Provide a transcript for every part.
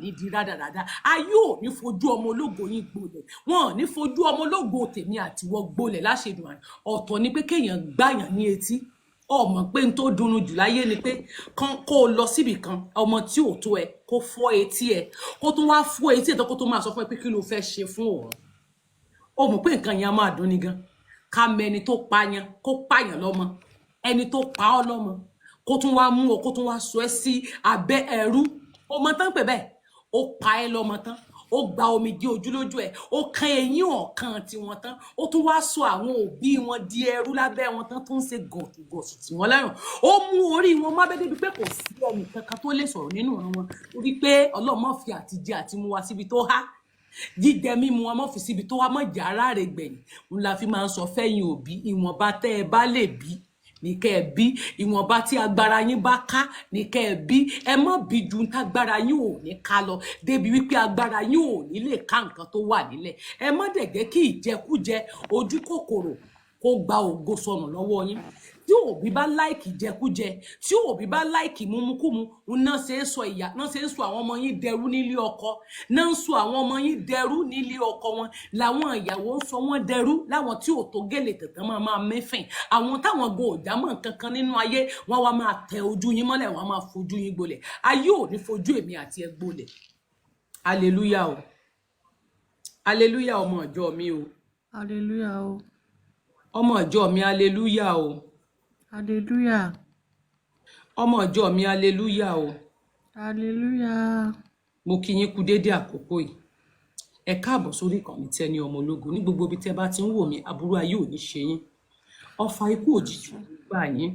ní di rádaràda ayé ò ní fojú ọmọ ológo yín gbolẹ̀ wọn ò ní fojú ọmọ ológo tèmi àtiwọ́ gbolẹ̀ láṣẹdùn ọ̀tọ̀ ni pé kéèyàn gbàyàn ní etí ọmọ pé n tó dùnnú jù láyé ni pé kó o lọ síbì kan ọmọ tí ò tó ẹ kó fọ́ etí ẹ kó tún wá fọ́ etí ẹ tó kó tó máa sọ fún ẹ pé kí ló fẹ́ ṣe fún òun ó mọ̀ pé nǹkan yẹn á máa dùn ní gan ká mẹni tó pààyàn kó pààyàn lọ́mọ ẹni tó pa ọ́ lọ́mọ kó tún wá mú ọ kó tún wá sọ ẹ́ sí abẹ́ ẹrú ọmọ tán pè bẹ́ẹ̀ ó pa ẹ́ lọ́mọ tán ó gba omijé ojú lójú ẹ̀ ó kan eyín ọ̀kan tiwọn tán ó tún wá sọ àwọn òbí wọn di ẹrú lábẹ́ wọn tán tó ń ṣe gọ̀tùgọ̀tù tí wọ́n lẹ́rùn ó mú orí wọn má bẹ́ẹ̀ débi pé kò sí ẹnì kankan tó lè sọ̀rọ̀ nínú wọn torí pé ọlọ́mọ fi àtijẹ àti mu wá síbi tó há jíjẹ mímu wọn mọ́ fi síbi tó wá mọ́ jà ara rẹ̀ gbẹ̀yìn ń la fi máa ń sọ fẹ́yìn òbí ìwọ̀nba tẹ́ ẹ bá lè bí ní kẹ́ ẹ bí ìwọ̀nba tí agbára yín bá ká ní kẹ́ ẹ bí ẹ má bí ju tágbára yín ò ní ká lọ débi wípé agbára yín ò ní lè ká nǹkan tó wà nílẹ̀ ẹ má dẹ̀ jẹ́ kí ìjẹkújẹ ojú kòkòrò kó gba ògo sọnù lọ́wọ́ yín tí òbí bá láìkì jẹkújẹ tí òbí bá láìkì múmúkúmu náà ṣe é sọ ìyá náà ṣe é sọ àwọn ọmọ yín dẹrú nílé ọkọ náà ń sọ àwọn ọmọ yín dẹrú nílé ọkọ wọn làwọn ìyàwó ń sọ wọn dẹrú láwọn tí ò tó gèlè tẹ̀tẹ̀ máa mẹ́fìn àwọn táwọn go ọjà mọ̀ kankan nínú ayé wọn wá máa tẹ ojú yín mọ́lẹ̀ wọn máa fojú yín gbolẹ̀ ayé ò ní fojú èmi àti ẹ gbolẹ̀ hallelujah o hallelujah ọmọ ìjọ mi o hallelujah o ọmọ ìjọ mi hallelujah o hallelujah ọmọ ìjọ mi hallelujah o hallelujah mo kí yín kú déédé àkókò yìí ẹ káàbọ̀ sórí ìkànnì Tenny ọmọ ológo ní gbogbo ibi tẹ́ bá ti ń wò mí aburú ayé ò ní ṣe yín ọfà ikú òjijì ò ní gbà yín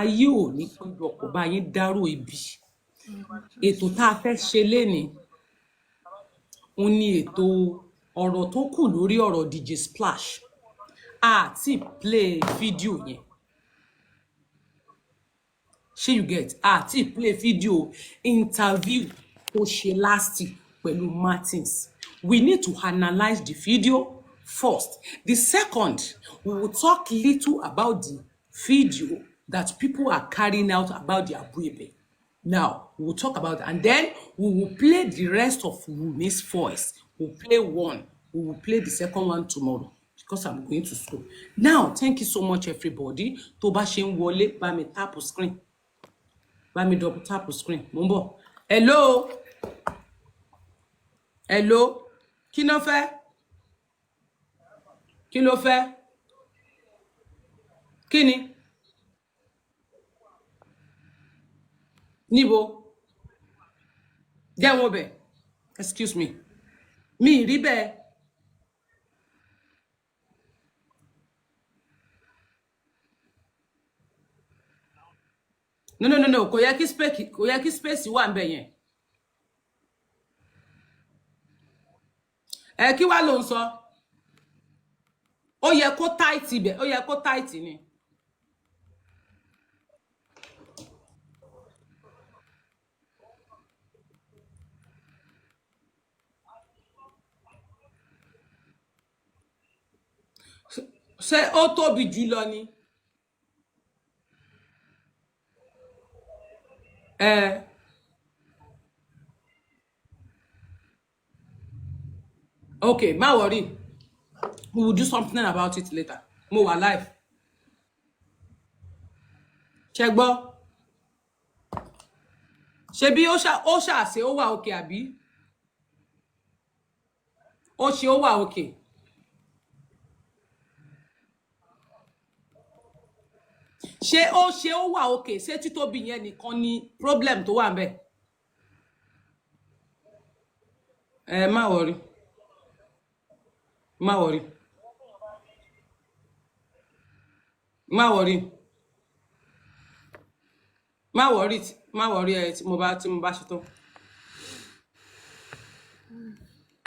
ayé ò ní péjọ ọkọ̀ bá yín dárò ibi ètò tá a fẹ́ ṣe lénìí ó ní ètò ọ̀rọ̀ tó kù lórí ọ̀rọ̀ DJ Splash àti play fídíò yẹn ṣé you get àti play fídíò interview tó ṣe last pẹ̀lú Martins we need to analyze the video first the second we will talk little about the video that people are carrying out about the Abuebe now we will talk about it and then we will play the rest of Wunmi's voice we'll play one we will play the second one tomorrow because I'm going to school now thank you so much everybody tó bá ṣe ń wọlé bá mi tap screen bá mi double tap screen mo ń bọ̀ hello hello kí ló fẹ́ kí ló fẹ́ kí ni níbo jẹ́ wọn bẹ̀ excuse me mi rí bẹ́ẹ̀ no kò yẹ kí space wà ńbẹ̀ yẹn ẹ kí wá ló ń sọ ó yẹ kó tight ibẹ̀ ó yẹ kó tight ni ṣé ó tóbi jù lọ ni okay má worry we will do something about it later mo wà live ṣé gbọ́ ṣé bí ó ṣàṣe ó wà okay àbí ó ṣe ó wà okay ṣé ó wà okay ṣé títóbi yẹn nìkan ni problem tó wà ńbẹ̀ má worry má worry má worry má worry má worry ẹ tí mo bá ṣe tán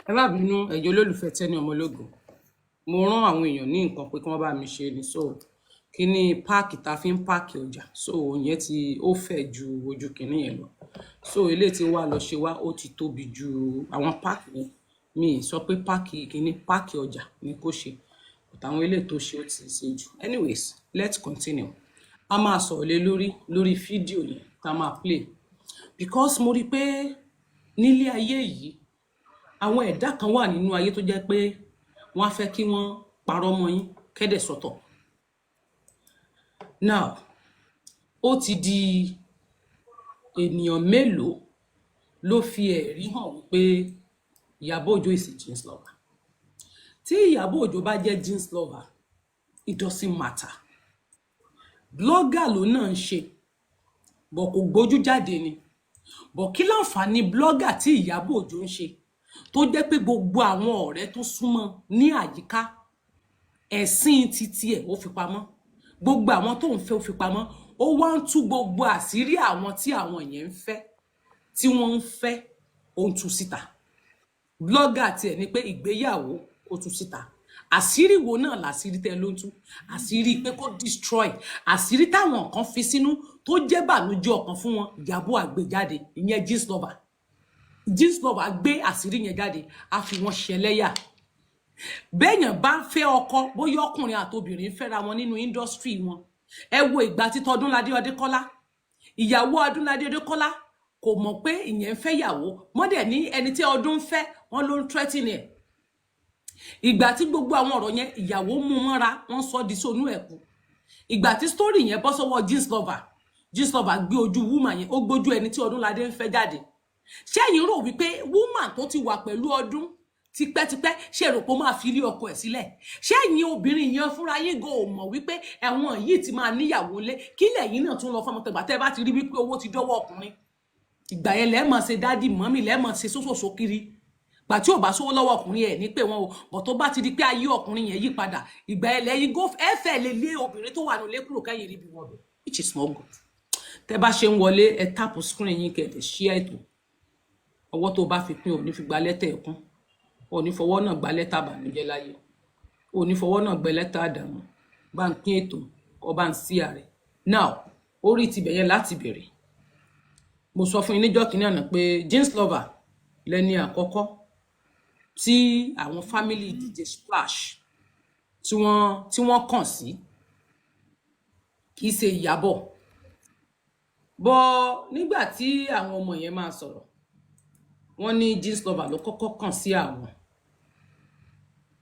ẹ má bínú ẹ̀yin olólùfẹ́ Tenny ọmọ ológo mo rán àwọn èèyàn ní nǹkan pé kí wọ́n bá mi ṣe ni so kíní páàkì tá fi ń páàkì ọjà so ìyẹn tí ó fẹ̀ ju ojú kíní yẹn lọ so ilé tí wà lọ ṣe wá ó ti tóbi ju àwọn páàkì yẹn mi sọ pé páàkì kíní páàkì ọjà ni kò ṣe àtàwọn ilé tó ṣe ó ti ṣe jù anyways let's continue a máa sọ̀rọ̀ lé lórí fídíò yẹn tá a máa play because mo rí pé nílé ayé yìí àwọn ẹ̀dá kan wà nínú ayé tó jẹ́ pé wọ́n á fẹ́ kí wọ́n parọ́ mọ́ yín kẹ́dẹ̀ sọ́tọ̀. Now ó ti di ènìyàn mélòó ló fi ẹ̀rí hàn wípé Ìyábọ̀ Òjó is a jeans lover. Tí Ìyábọ̀ Òjó bá jẹ́ jeans lover, it doesn't matter. Blogger ló náà ń ṣe, bọ̀ kò gbójú jáde ni. Bọ̀ kí láǹfààní blogger tí Ìyábọ̀ Òjó ń ṣe tó jẹ́ pé gbogbo àwọn ọ̀rẹ́ tó súnmọ́ ní àyíká ẹ̀sìn títí ẹ̀ ó fi pamọ́, gbogbo àwọn tó ń fẹ́ ó fi pamọ́, ó wá ń tú gbogbo àṣírí àwọn tí àwọn yẹn ń fẹ́ tí wọ́n ń fẹ́ ó ń tú síta. Blogger tiẹ̀ ni pé ìgbéyàwó ó tú síta. Àṣírí wo náà làṣírí tẹ́ ló ń tú? Àṣírí pé kó destroy, àṣírí táwọn kan fi sínú tó jẹ́ bànújẹ́ ọkàn fún wọn, Ìyábọ̀ á gbé jáde. Ìyẹn jeans lover. Jeans lover gbé àṣírí yẹn jáde, á fi wọn ṣẹlẹ́yà. Béèyàn bá ń fẹ́ ọkọ, bóyá ọkùnrin àtobìnrin fẹ́ra wọn nínú industry wọn. Ẹ wo ìgbà tí Tọdúnládé Adékọ́lá, ìyàwó Ọdúnládé Adékọ́lá kò mọ̀ pé ìyẹn ń fẹ́ ìyàwó, mọ́dẹ̀ ní ẹni tí Ọdún ń fẹ́, wọ́n ló ń threaten ẹ̀. Ìgbà tí gbogbo àwọn ọ̀rọ̀ yẹn ìyàwó mú mọ́ra, wọ́n sọ di sónú ẹ̀kú. Ìgbà tí story yẹn bọ́ sọ́wọ́ jeans lover gbé ojú woman yẹn, ó gbójú ẹni tí Ọdúnládé ń fẹ́ jáde. Ṣé ẹ̀yin rò wípé woman tó ti wà pẹ̀lú Ọdún tipẹ́tipẹ́ ṣe rò pé ó máa fi ilé ọkọ ẹ̀ sílẹ̀? Ṣé ẹ̀yin obìnrin yẹn fúnra yín go mọ̀ wípé ẹ̀wọ̀n yìí ti máa níyàwó lé, kí lẹ̀yin náà tún lọ fọmọ tẹ̀gbà tẹ́ bá ti rí wípé owó ti dọ́wọ́ ọkùnrin? Ìgbà yẹn lẹ́ẹ̀ máa ṣe dádì mọ́mì, lẹ́ẹ̀ máa ṣe sóṣòṣò kiri. Gbà tí ò bá sówó lọ́wọ́ ọkùnrin ẹ̀ ní pé wọn o, bọ̀ tó bá ti di pé ayé ọkùnrin yẹn yí padà, ìgbà yẹn lẹ́yìn go ẹ̀fẹ̀ lè lé obìnrin tó wà nílé kúrò kẹ́yìn rí bí wọ́n bẹ̀, which is not good. Tẹ́ bá ṣe ń wọlé, ẹ tap screen yín kẹ́ ẹ share ètò. Ọwọ́ tó bá fi pín ò ní fi gba lẹ́tà ẹ̀kún, ò ní fọwọ́ náà gba lẹ́tà àbànújẹ́ láyé, ò ní fọwọ́ náà gbẹ lẹ́tà àdàmú. Bá ń pín ètò, kó bá ń sí ààrẹ. Now orí ti bẹ̀yẹn láti bẹ̀rẹ̀. Mo sọ fún yín níjọ́ kìíní àná pé jeans lover lẹ́ni àkọ́kọ́ tí àwọn family DJ Splash tí wọ́n kàn sí, kì í ṣe Ìyábọ̀. Bọ́ nígbà tí àwọn ọmọ yẹn máa sọ̀rọ̀, wọ́n ní jeans lover ló kọ́kọ́ kàn sí àwọn.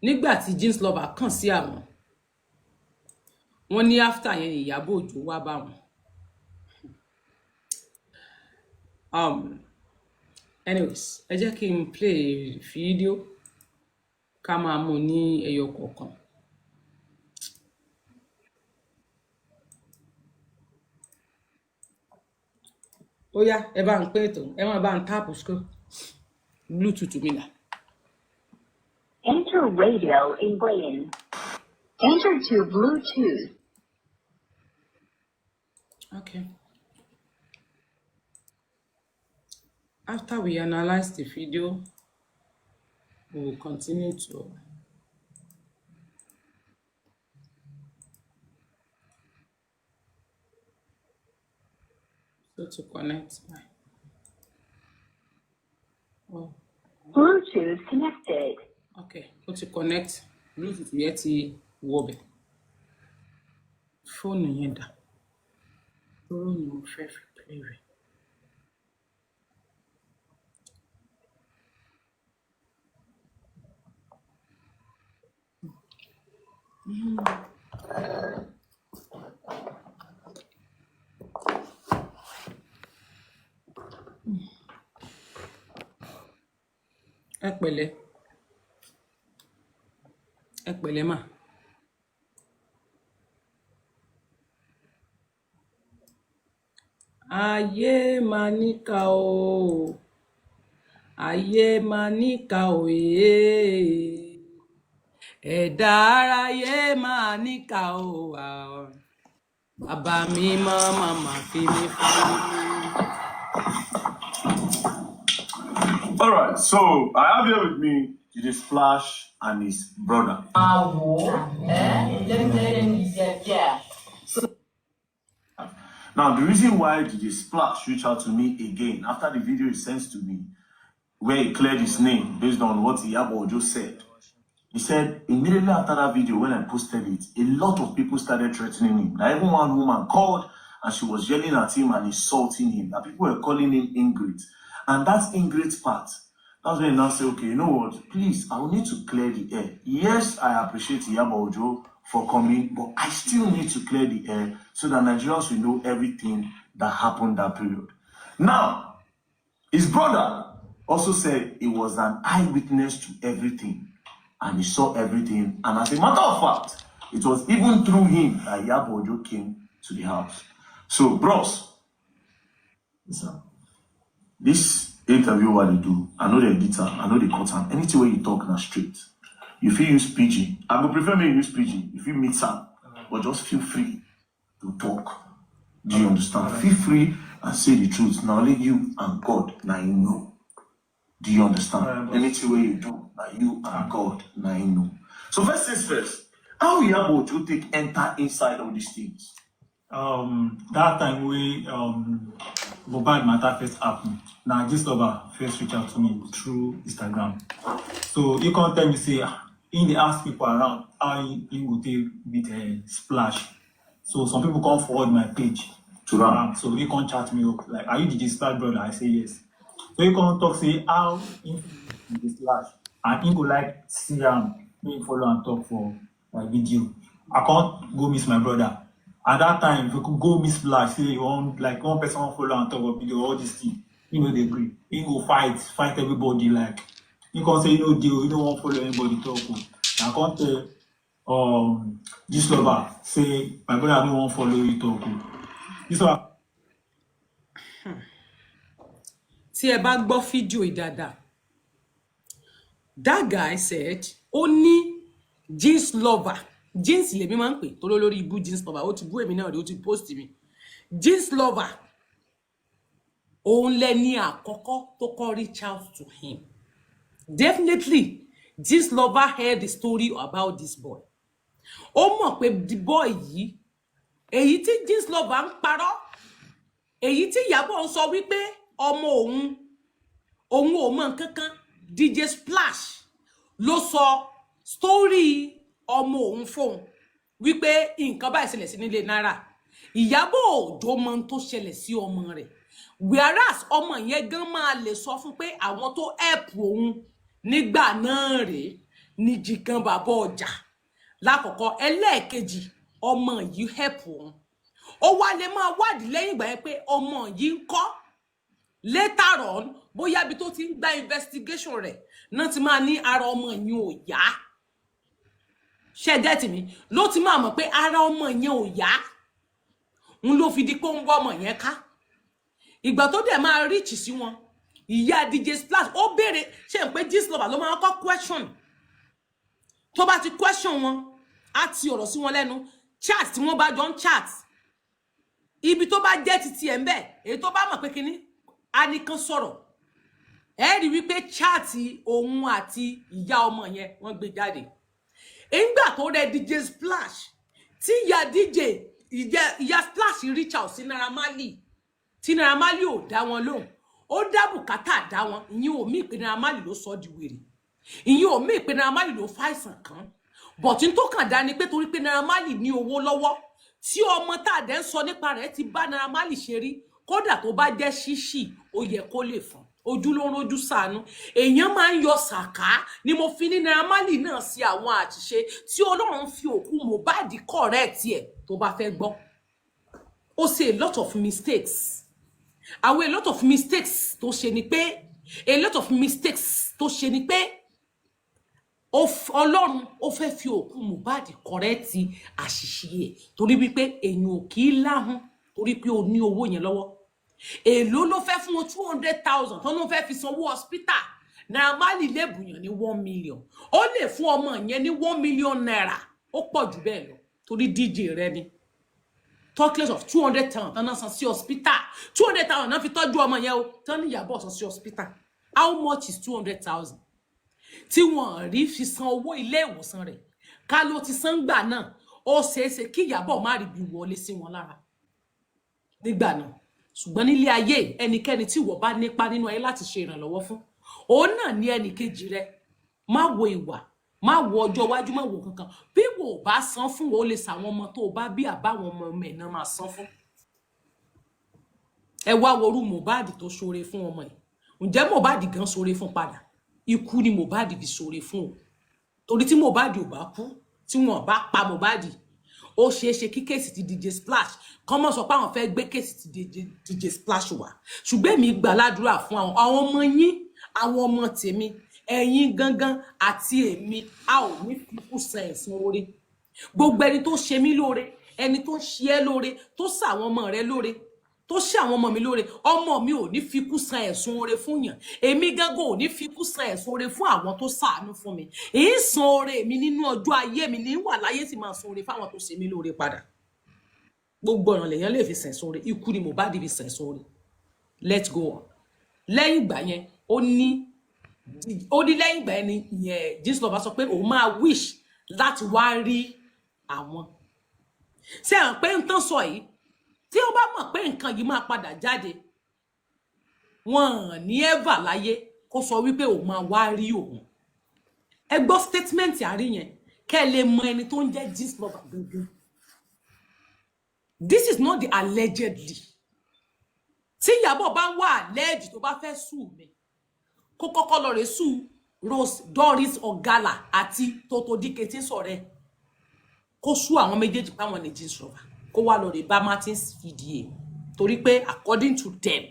Nígbà tí jeans lover kàn sí àwọn, wọ́n ní after yẹn Ìyábọ̀ Òjó wá bá wọn. Anyways, ẹ jẹ́ kí n play fídíò ká máa mú ní ẹyọ kọ̀ọ̀kan. Ó yá, ẹ bá ń pé ètò, ẹ máa bá ń táàpù scroll. Bluetooth mi là. Enter radio in Britain. Enter to Bluetooth. Okay. After we analyze the video, we will continue to connect. Oh. Bluetooth connected. Okay, go to connect. Bluetooth yẹn ti wọ bẹ̀. Fóònù yẹn dà. Lóró ni mo fẹ́ fi play rẹ̀. Ẹ pẹ̀lẹ́ mà. Ayé máa níkà o, ayé máa níkà òye, ẹ̀dá aráyé máa níkà o, bàbá mi máa fi mí fún mi. All right, so I have here with me DJ Splash and his brother. Now, the reason why DJ Splash reached out to me again after the video he sent to me, where he cleared his name based on what Ìyábọ̀ Òjó said, he said immediately after that video, when I posted it, a lot of people started threatening him. Now, even one woman called and she was yelling at him and insulting him. Now, people were calling him Ingrid. And that ingrate part, that's when you now say, okay, you know what? Please, I will need to clear the air. Yes, I appreciate Iyabo Ojo for coming, but I still need to clear the air so that Nigerians will know everything that happened that period. Now, his brother also said he was an eyewitness to everything, and he saw everything. And as a matter of fact, it was even through him that Iyabo Ojo came to the house. So, bros, listen, this interview what they do, I know the editor, I know the cut time. Anything where you talk now straight. If you use PG, I would prefer me use PG. If you meet Sam, but just feel free to talk. Do you understand? Feel free and say the truth. Now only you and God, now you know. Do you understand? Anything where you do, now you and God, now you know. So first things first, how Iyabo Ojo take enter inside all these things? That time we Mohbad matter first happened. Now Gistlover first reached out to me through Instagram. So you can't tell me say in the ask people around how he would take with a splash. So some people come forward my page To run. so he can't chat me up like, are you the Splash brother? I say yes. So he can't talk say how in the Splash and he go like see me follow and talk for my video. I can't go miss my brother. At that time, if you could go miss Splash, say one person won't follow and talk about video, all this thing, you know they agree. He go fight everybody like you can't say you know deal, you don't want to follow anybody talk. I can't tell Gistlover say my brother I don't want to follow you talk. Gistlover. Tí ẹ bá gbọ́ fídíò yìí dáadáa, that guy said ó ní Gistlover, jeans lèmi máa ń pè tó lórí ibú Gistlover, ó ti bú èmi náà rí, ó ti post mi. Gistlover òun lẹni àkọ́kọ́ tó kọ́ reach out to him. Definitely, Gistlover heard the story about this boy. Ó mọ̀ pé the boy yìí, èyí tí Gistlover ń parọ́, èyí tí Iyabo ń sọ wípé ọmọ òun ò mọ̀ nǹkankan, DJ Splash ló sọ story ọmọ òun fóun wípé nǹkan báyìí ṣẹlẹ̀ sí nílé Naira. Iyabo Ojo mọ̀ ohun tó ṣẹlẹ̀ sí ọmọ rẹ̀. Whereas ọmọ yẹn gan máa lè sọ fún pé àwọn tó help òun nígbà náà rèé ní Jigan bàbá ọjà. Lákọ̀ọ́kọ́ ẹlẹ́ẹ̀kejì ọmọ yìí help òun. Ó wá lè máa wádìí lẹ́yìn ìgbà yẹn pé ọmọ yìí ń kọ́. Later on, bóyá bí tó ti ń gba investigation rẹ̀ náà ti máa ní ara ọmọ yìí ò yá. Ṣé get mi? Ló ti máa mọ̀ pé ara ọmọ yẹn ò yá. Ń ló fi di pé ó ń wọ́ ọmọ yẹn ká. Ìgbà tó dẹ̀ máa reach sí wọn, ìyá DJ Splash ó béèrè ṣé ń pé Gistlover ló máa kọ́ question. Tó bá ti question wọn, á ti ọ̀rọ̀ sí wọn lẹ́nu. Chat tí wọ́n bá jọ ń chat. Ibi tó bá jẹ́ titi ẹ̀ ń bẹ̀, èyí tó bá mọ̀ pé kíní, a ní kan sọ̀rọ̀. Ẹ rí wípé chat òun àti ìyá ọmọ yẹn wọ́n gbé jáde. Ìgbà tó rẹ DJ Splash, tí ìyá Splash reach out sí Naira Marley, tí Naira Marley ò dá wọn lóhùn, ó dá bùkátà dá wọn, ìyẹn ò mí pé Naira Marley ló sọ di wèrè. Ìyẹn ò mí pé Naira Marley ló fàìsàn kan. But n tó kàn dá ni pé torí pé Naira Marley ní owó lọ́wọ́, tí ọmọ tá a dẹ̀ ń sọ nípa rẹ̀ ti bá Naira Marley ṣe rí, kódà tó bá jẹ́ ṣíṣì, ó yẹ kó lè fún. Ojú ló ń rojú ṣàánú. Èèyàn máa ń yọ sàká ni mo fi ní Naira Marley náà sí àwọn àṣìṣe tí Ọlọ́run fi òkú Mohbad correct ẹ̀ tó bá fẹ́ gbọ́. Ó ṣe a lot of mistakes. Àwọn a lot of mistakes tó ṣe ni pé Ọlọ́run ó fẹ́ fi òkú Mohbad correct àṣìṣe ẹ̀ torí wípé èèyàn ò kì í láhùn torí pé ó ní owó yẹn lọ́wọ́. Èló ló fẹ́ fún wọn 200,000 tó ló fẹ́ fi sanwó hospital. Naira Marley lè bùyàn ní 1 million. Ó lè fún ọmọ yẹn ní 1 million naira. Ó pọ̀ jù bẹ́ẹ̀ lọ torí DJ rẹ ni. Talk less of 200,000 tán náà san sí hospital. 200,000 náà fi tọ́jú ọmọ yẹn o. Tán ní Iyabo san sí hospital. How much is 200,000? Tí wọ́n rí fi san owó ilé ìwòsàn rẹ̀. Ká ló ti san gbà náà. Ó ṣeéṣe kí Iyabo má rí bí wọlé sí wọn lára. Nígbà náà. Ṣùgbọ́n nílé ayé ẹnikẹ́ni tí wọ́n bá nípa nínú ayé láti ṣe ìrànlọ́wọ́ fún. Òun náà ní ẹnìkejì rẹ̀. Má wo ìwà. Má wo ọjọ́ iwájú, má wo kankan. Bí wò bá san fún wọn, ó lè sàwọn ọmọ tó bá bí àbáwọn ọmọ ẹ̀ náà máa san fún. Ẹ wá worú Mohbad tó ṣoore fún ọmọ yìí. ǹjẹ́ Mohbad gan ṣoore fún padà ikú ni Mohbad fi ṣoore fún o torí tí Mohbad ò bá kú tí wọ́n bá pa Mohbad ó ṣeéṣe kí kéèsì ti DJ Splash kán mọ́ sọ pé àwọn fẹ́ gbé kéèsì ti DJ Splash wá ṣùgbọ́n èmi gbà ládùúrà fún àwọn ọmọ yín àwọn ọmọ tèmi ẹ̀yin gangan àti èmi a ò ní fikú san ẹ̀san oore gbogbo ẹni tó ṣe mí lóore ẹni tó ṣe ẹ́ lóore tó ṣe àwọn ọmọ rẹ lóore tó ṣe àwọn ọmọ mi lóore ọmọ mi ò ní fikú san ẹ̀san oore fún yàn èmi gangan ò ní fikú san ẹ̀san oore fún àwọn tó ṣàánú fún mi èyí san oore mi nínú ọjọ́ ayé mi ní wà láyé sì máa san oore fáwọn tó ṣe mí lóore padà gbogbo ọ̀nà lèèyàn lè fi san ẹ̀san oore ikú ni Mohbad fi san ẹ̀san oore let's go on lẹ́yìn ìgbà yẹn ó ní lẹ́yìn ìgbà yẹn ni ìyẹn Gistlover sọ pé òun máa wish láti wá rí àwọn ṣé àwọn pé ń tán sọ yìí tí ó bá mọ̀ pé nǹkan yìí máa padà jáde wọn ní ever láyé kó sọ wípé òun máa wá rí òun ẹ gbọ́ statement àrí yẹn kẹ́ ẹ lè mọ ẹni tó ń jẹ́ Gistlover gangan this is not the allegedly tí Ìyábọ̀ bá wà alleged tó bá fẹ́ sùn mi kó kọ́kọ́ lọ rè sùn Rose Doris Ogala àti Toto Dike tí ń sọ̀rẹ́ kó sùn àwọn méjèèjì páwọn ní Gistlover kó wá lọ rè bá Martins fìdíè torí pé according to them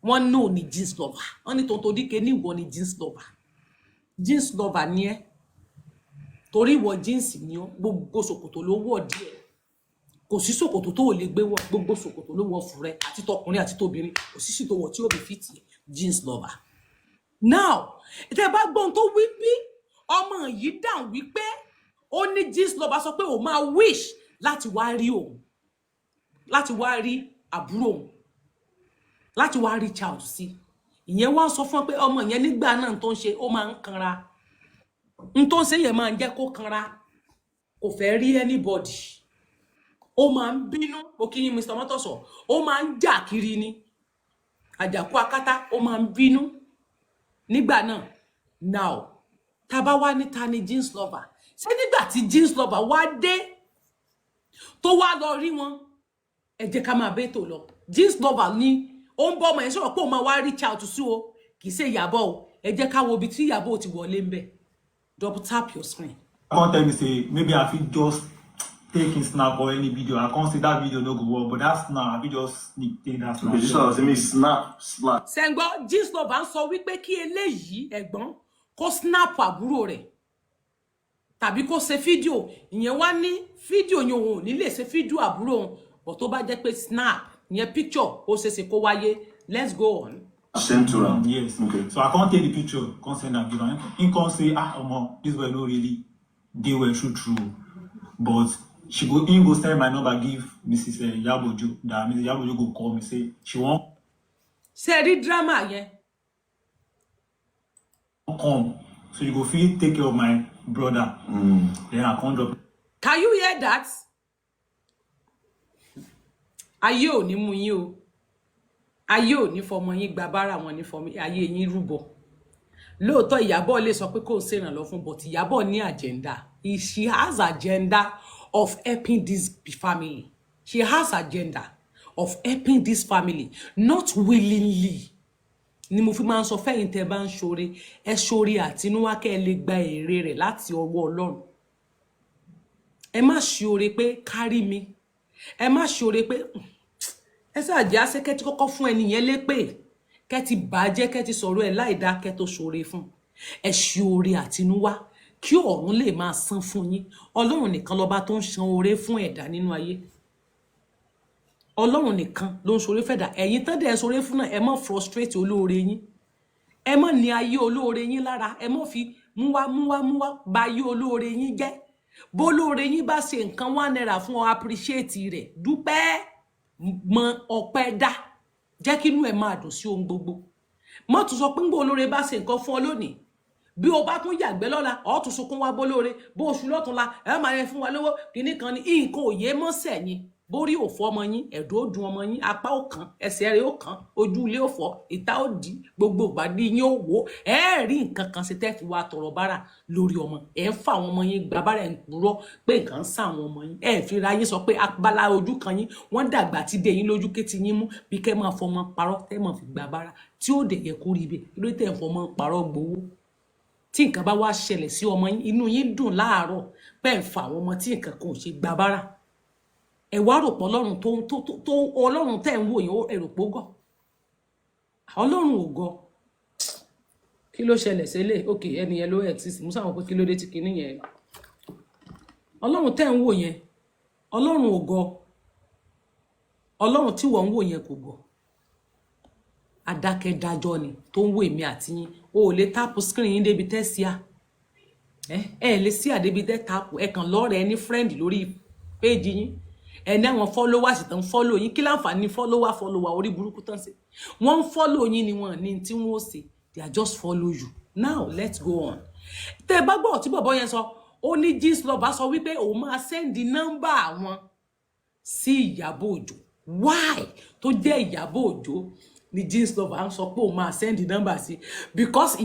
wọ́n know ní Gistlover wọ́n ní Toto Dike ní ìwọ ní Gistlover ní ẹ́ torí ìwọ jeans ni ó gbogbo ṣòkòtò ló wọ̀ díẹ̀ kò sí ṣòkòtò tó lè gbé wọ̀ gbogbo ṣòkòtò ló wọ̀ fún rẹ àti tọkùnrin àti tóbìnrin kò sí tó wọ̀ tí ó bí fìtì Gistlover now tẹ́ bá gbọ́n tó wí bí ọmọ yìí dáhùn wípé ó ní Gistlover sọ pé ó máa wish láti wá rí òun láti wá rí àbúrò òun láti wá rí child sí ìyẹn wá sọ fún pé ọmọ yẹn nígbà náà tó ń ṣe ó máa ń kanra n tó ń ṣe yẹn máa ń jẹ́ kó kanra kò fẹ́ rí anybody ó máa ń bínú òkìyìn Mr. Mọ́tòsọ ó máa ń jà kiri ni àjàkú akátá ó máa ń bínú nígbà náà now tá bá wá níta ní Gistlover ṣé nígbà tí Gistlover wá dé tó wá lọ rí wọn ẹ jẹ́ ká máa bẹ́tò lọ Gistlover ní ó ń bọ́ ọmọ yẹn sọ̀rọ̀ pé ó máa wá reach out sí o kì í ṣe Ìyábọ̀ o ẹ jẹ́ ká wo ibi tí Ìyábọ̀ ti wọlé ń bẹ̀ double tap your screen. I can't tell me say maybe I fit just take his snap or any video. I can't say that video no go work, but that snap I fit just sneak take that snap. Okay, Gistlover say me snap Splash. Sẹ́ngbọ́ Gistlover ń sọ wípé kí eléyìí ẹ̀gbọ́n kó snap àbúrò rẹ̀ tàbí kó ṣe fídíò ìyẹn wá ní fídíò yẹn òun ò ní lè ṣe fídíò àbúrò òun bọ̀ tó bá jẹ́ pé snap ìyẹn picture ó ṣeéṣe kó wáyé let's go on. Send to her. Yes. Okay. So I can't take the picture, can't send and give him. He can't say, this way no really, they were true. But he go send my number, give Mrs. Yabojo, that Mrs. Yabojo go call me, say, she won't Ṣé rí drama yẹn. come. So you go feel take care of my brother. Then I can't drop. Can you hear that? Ayé ò ní mú yín o. Ayé ò ní fọmọ yín gba bára wọn ní fọmọ ayé yín rúbọ. Lóòótọ́ Ìyábọ̀ lè sọ pé kò ṣèrànlọ́ fún but Ìyábọ̀ ní agenda. She has agenda of helping this family. She has agenda of helping this family, not willingly. Ni mo fi máa ń sọ fẹ́yìn tẹ́ bá ń ṣoore, ẹ ṣoore àtinúwá kẹ́ ẹ lè gba èrè rẹ̀ láti ọwọ́ Ọlọ́run. Ẹ má ṣoore pé kárí mi. Ẹ má ṣoore pé ẹ ṣáàjẹ́ àṣekẹ́ tí kọ́kọ́ fún ẹni yẹn lépè kẹ́ ti bàjẹ́ kẹ́ ti sọ̀rọ̀ ẹ̀ láìdá kẹ́ tó ṣoore fún. Ẹ ṣoore àtinúwá kí ọ̀run lè máa san fún yín. Ọlọ́run nìkan lọ́ba tó ń san oore fún ẹ̀dá nínú ayé. Ọlọ́run nìkan ló ń ṣoore fẹ́dà. Ẹ̀yin tán dẹ̀ ṣoore fún náà ẹ má frustrate olóore yín. Ẹ má ní ayé olóore yín lára. Ẹ má fi múwá ba ayé olóore yín jẹ́. Bó olóore yín bá ṣe nǹkan 1 naira fún ọ appreciate rẹ̀. Dúpẹ́ mọ ọpẹ́ dá. Jẹ́ kí inú ẹ máa dùn sí ohun gbogbo. Má tún sọ pé ńgbà olóore bá ṣe nǹkan fún ọ lónìí. Bí o bá tún yàgbẹ́ lọ́la, ó tún sunkún wá bólóore. Bó oṣù lọ́túnla, ẹ máa yẹ fún wa lówó. Kíní kan ní nǹkan òye mọ́ sẹ́yìn. Bórí ò fọ́ ọmọ yín, ẹ̀dọ̀ ó dùn ọmọ yín, apá ó kàn, ẹsẹ̀ rẹ̀ ó kàn, ojú ilé ó fọ́, ìta ó dì, gbogbo ìgbàdí yín ó wò. Ẹ rí nǹkan kan ṣe tẹ́ fi wá tọrọ bárà lórí ọmọ. Ẹ ń fa àwọn ọmọ yín gba bárà ẹ̀ ń purọ́ pé nǹkan ń sá àwọn ọmọ yín. Ẹ fi ra yín sọ pé abala ojú kan yín, wọ́n dàgbà ti dé yín lójú ké ti yín mú bí kẹ́ máa fọmọ parọ́ tẹ́ máa fi gba bárà. tí ó dẹ̀ yẹ kó rí bẹ́ẹ̀ lórí tẹ̀ ń fọmọ parọ́ gbowó tí nǹkan bá wá ṣẹlẹ̀ sí ọmọ yín inú yín dùn láàárọ̀ bẹ́ẹ̀ ń fa àwọn ọmọ tí nǹkan kan ò ṣe gba bára ẹ wá rò pé ọlọ́run tó ọlọ́run tẹ̀ ń wò yín ẹ rò pé ó gọ̀ ọlọ́run ò gọ̀ kí ló ṣẹlẹ̀ sílẹ̀ ok ẹni yẹn ló exist musa wọn pé kí ló dé tí kinní yẹn ọlọ́run tẹ̀ ń wò yẹn ọlọ́run ò gọ̀ ọlọ́run tí wọ́n ń wò yẹn kò gọ̀ adákẹ́dájọ́ ni tó ń wò èmi àti yín o ò lè táàpù screen yín débi tẹ́ sí à ẹ lè sí àdébi tẹ́ táàpù ẹ kàn lọ́ọ̀rẹ́ ní friend lórí péjì yín ẹ ní àwọn followers tán follow yín kí láǹfààní follower orí burúkú tán ṣe wọ́n ń follow yín ni wọ́n ní tí wọ́n ó ṣe they are just follow you now let's go on tẹ́ bá gbọ́ tí bọ̀bọ́ yẹn sọ ó ní Gistlover sọ wípé òun máa send nọ́mbà àwọn sí Ìyábọ̀ Òjó why tó jẹ́ Ìyábọ̀ Òjó ni Gistlover ń sọ pé òun máa send number sí because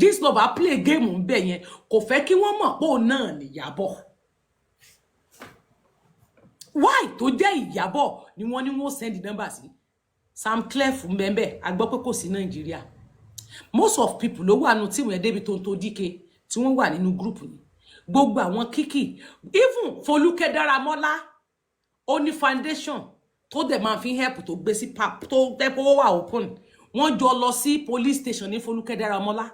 Gistlover play game ń bẹ̀ yẹn kò fẹ́ kí wọ́n mọ̀ pé òun náà ni Ìyábọ̀ why tó jẹ́ Ìyábọ̀ ni wọ́n send number sí Sam Clef ń bẹ́ẹ̀ a gbọ́ pé kò sí Nàìjíríà most of people ló wà nù tí wọ́n débi tó ń tó díke tí wọ́n wà nínú group ni gbogbo àwọn Kiki even Folúkẹ́ Dáramọ́lá ó ní foundation tó dẹ̀ máa fi help tó gbé sí pap tó tẹ́pọ̀ wà open wọ́n jọ lọ sí police station ní Folúkẹ́ Dáramọ́lá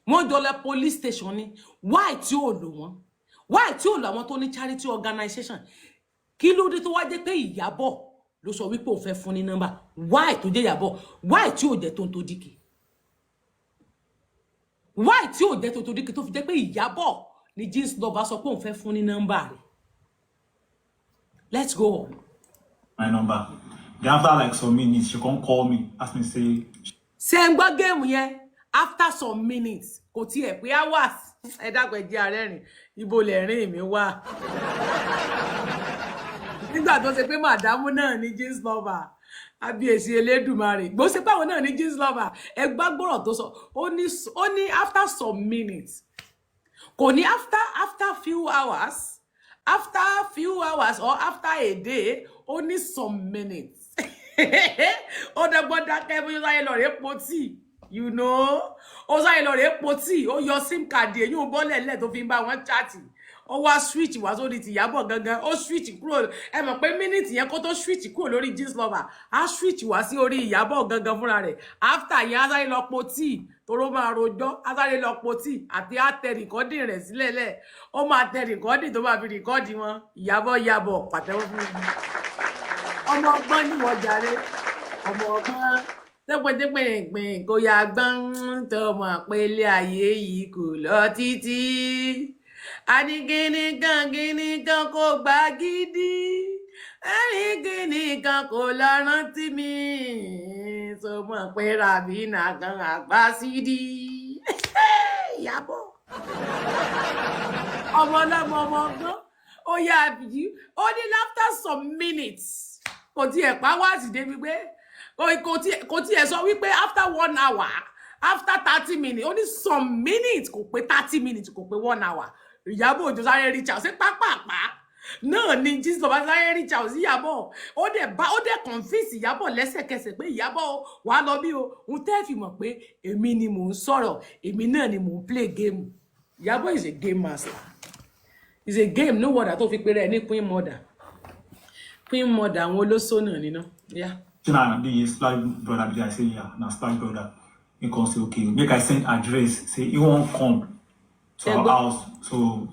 wọ́n jọ lọ police station ní why tí ò lò wọ́n why tí ò lò àwọn tó ní charity organization kí ló dé tó wá jẹ́ pé Ìyábọ̀ ló sọ wípé òun fẹ́ fún ní nọ́mbà why tó jẹ́ Ìyábọ̀ why tí ò jẹ́ tó ń tó díkì why tí ò jẹ́ tó ń tó díkì tó fi jẹ́ pé Ìyábọ̀ ni Gistlover sọ pé òun fẹ́ fún ní nọ́mbà rẹ̀ let's go on. My number. Then after like some minutes, she can't call me, ask me say. Ṣé ń gbọ́ game yẹn after some minutes kò tiẹ̀ pé hours ẹ dákun ẹ jẹ́ arẹ́rìn ibo lẹ́rìn mi wá. Nígbà tó ṣe pé màdámù náà ní Gistlover àbíyèsí Elédùmarè bó ṣe báwọn náà ní Gistlover ẹ gbá gbọ́rọ̀ tó sọ ó ní after some minutes kò ní after few hours or after a day only some minutes ó dẹ́gbọ́n dákẹ́ bó sáyé lọ rẹ̀ pọtì you know ó sáyé lọ rẹ̀ pọtì ó yọ sim card èyí ò bọ́lẹ̀ lẹ̀ tó fi ń bá wọn chat ó wá switch wá sórí ti Ìyábọ̀ gangan ó switch kúrò ẹ mọ̀ pé minute yẹn kó tó switch kúrò lórí Gistlover á switch wá sí orí Ìyábọ̀ gangan fúnra rẹ̀ after yẹn á sáyé lọ pọtì toro máa rojọ́ á sáyé lọ pọtì àti á tẹ recording rẹ̀ sílẹ̀ lẹ̀ ó máa tẹ recording tó máa fi record wọn Ìyábọ̀ pàtẹ́wọ́ fún mi ọmọ ọgbọ́n ní wọ́n jàre ọmọ ọgbọ́n tẹ́pẹ́tẹ́pẹ́ ìpín kò yá gbọ́n tó mọ̀ pé ilé ayé yìí kò lọ títí a ní kíní kan kò gbá gidi ẹni kíní kan kò lọ rántí mi tó mọ̀ pé Rabina kan àgbá sídi Ìyábọ̀ ọmọ ọlọ́mọ ọmọ ọgbọ́n ó yá àbí ó ní after some minutes kò tiẹ̀ pa wá sí débi pé kò tiẹ̀ sọ wípé after 1 hour after 30 minutes ó ní some minutes kò pé 30 minutes kò pé 1 hour Ìyábọ̀ Òjó sáré reach out sí pápápá náà ni Gistlover sáré reach out sí Ìyábọ̀ ó dẹ̀ confuse Ìyábọ̀ lẹ́sẹ̀kẹsẹ̀ pé Ìyábọ̀ wàá lọ bí o ń tẹ́ fi mọ̀ pé èmi ni mò ń sọ̀rọ̀ èmi náà ni mò ń play game Ìyábọ̀ is a game master. It's a game, no wonder tó fi pé rẹ̀ ní Queen Mother. Queen Mother àwọn olóṣó náà ni ná. Yeah. Nah, the Splash brother, I say yeah, now Splash brother. He can say okay, make I send address. Say he won't come to our house. So.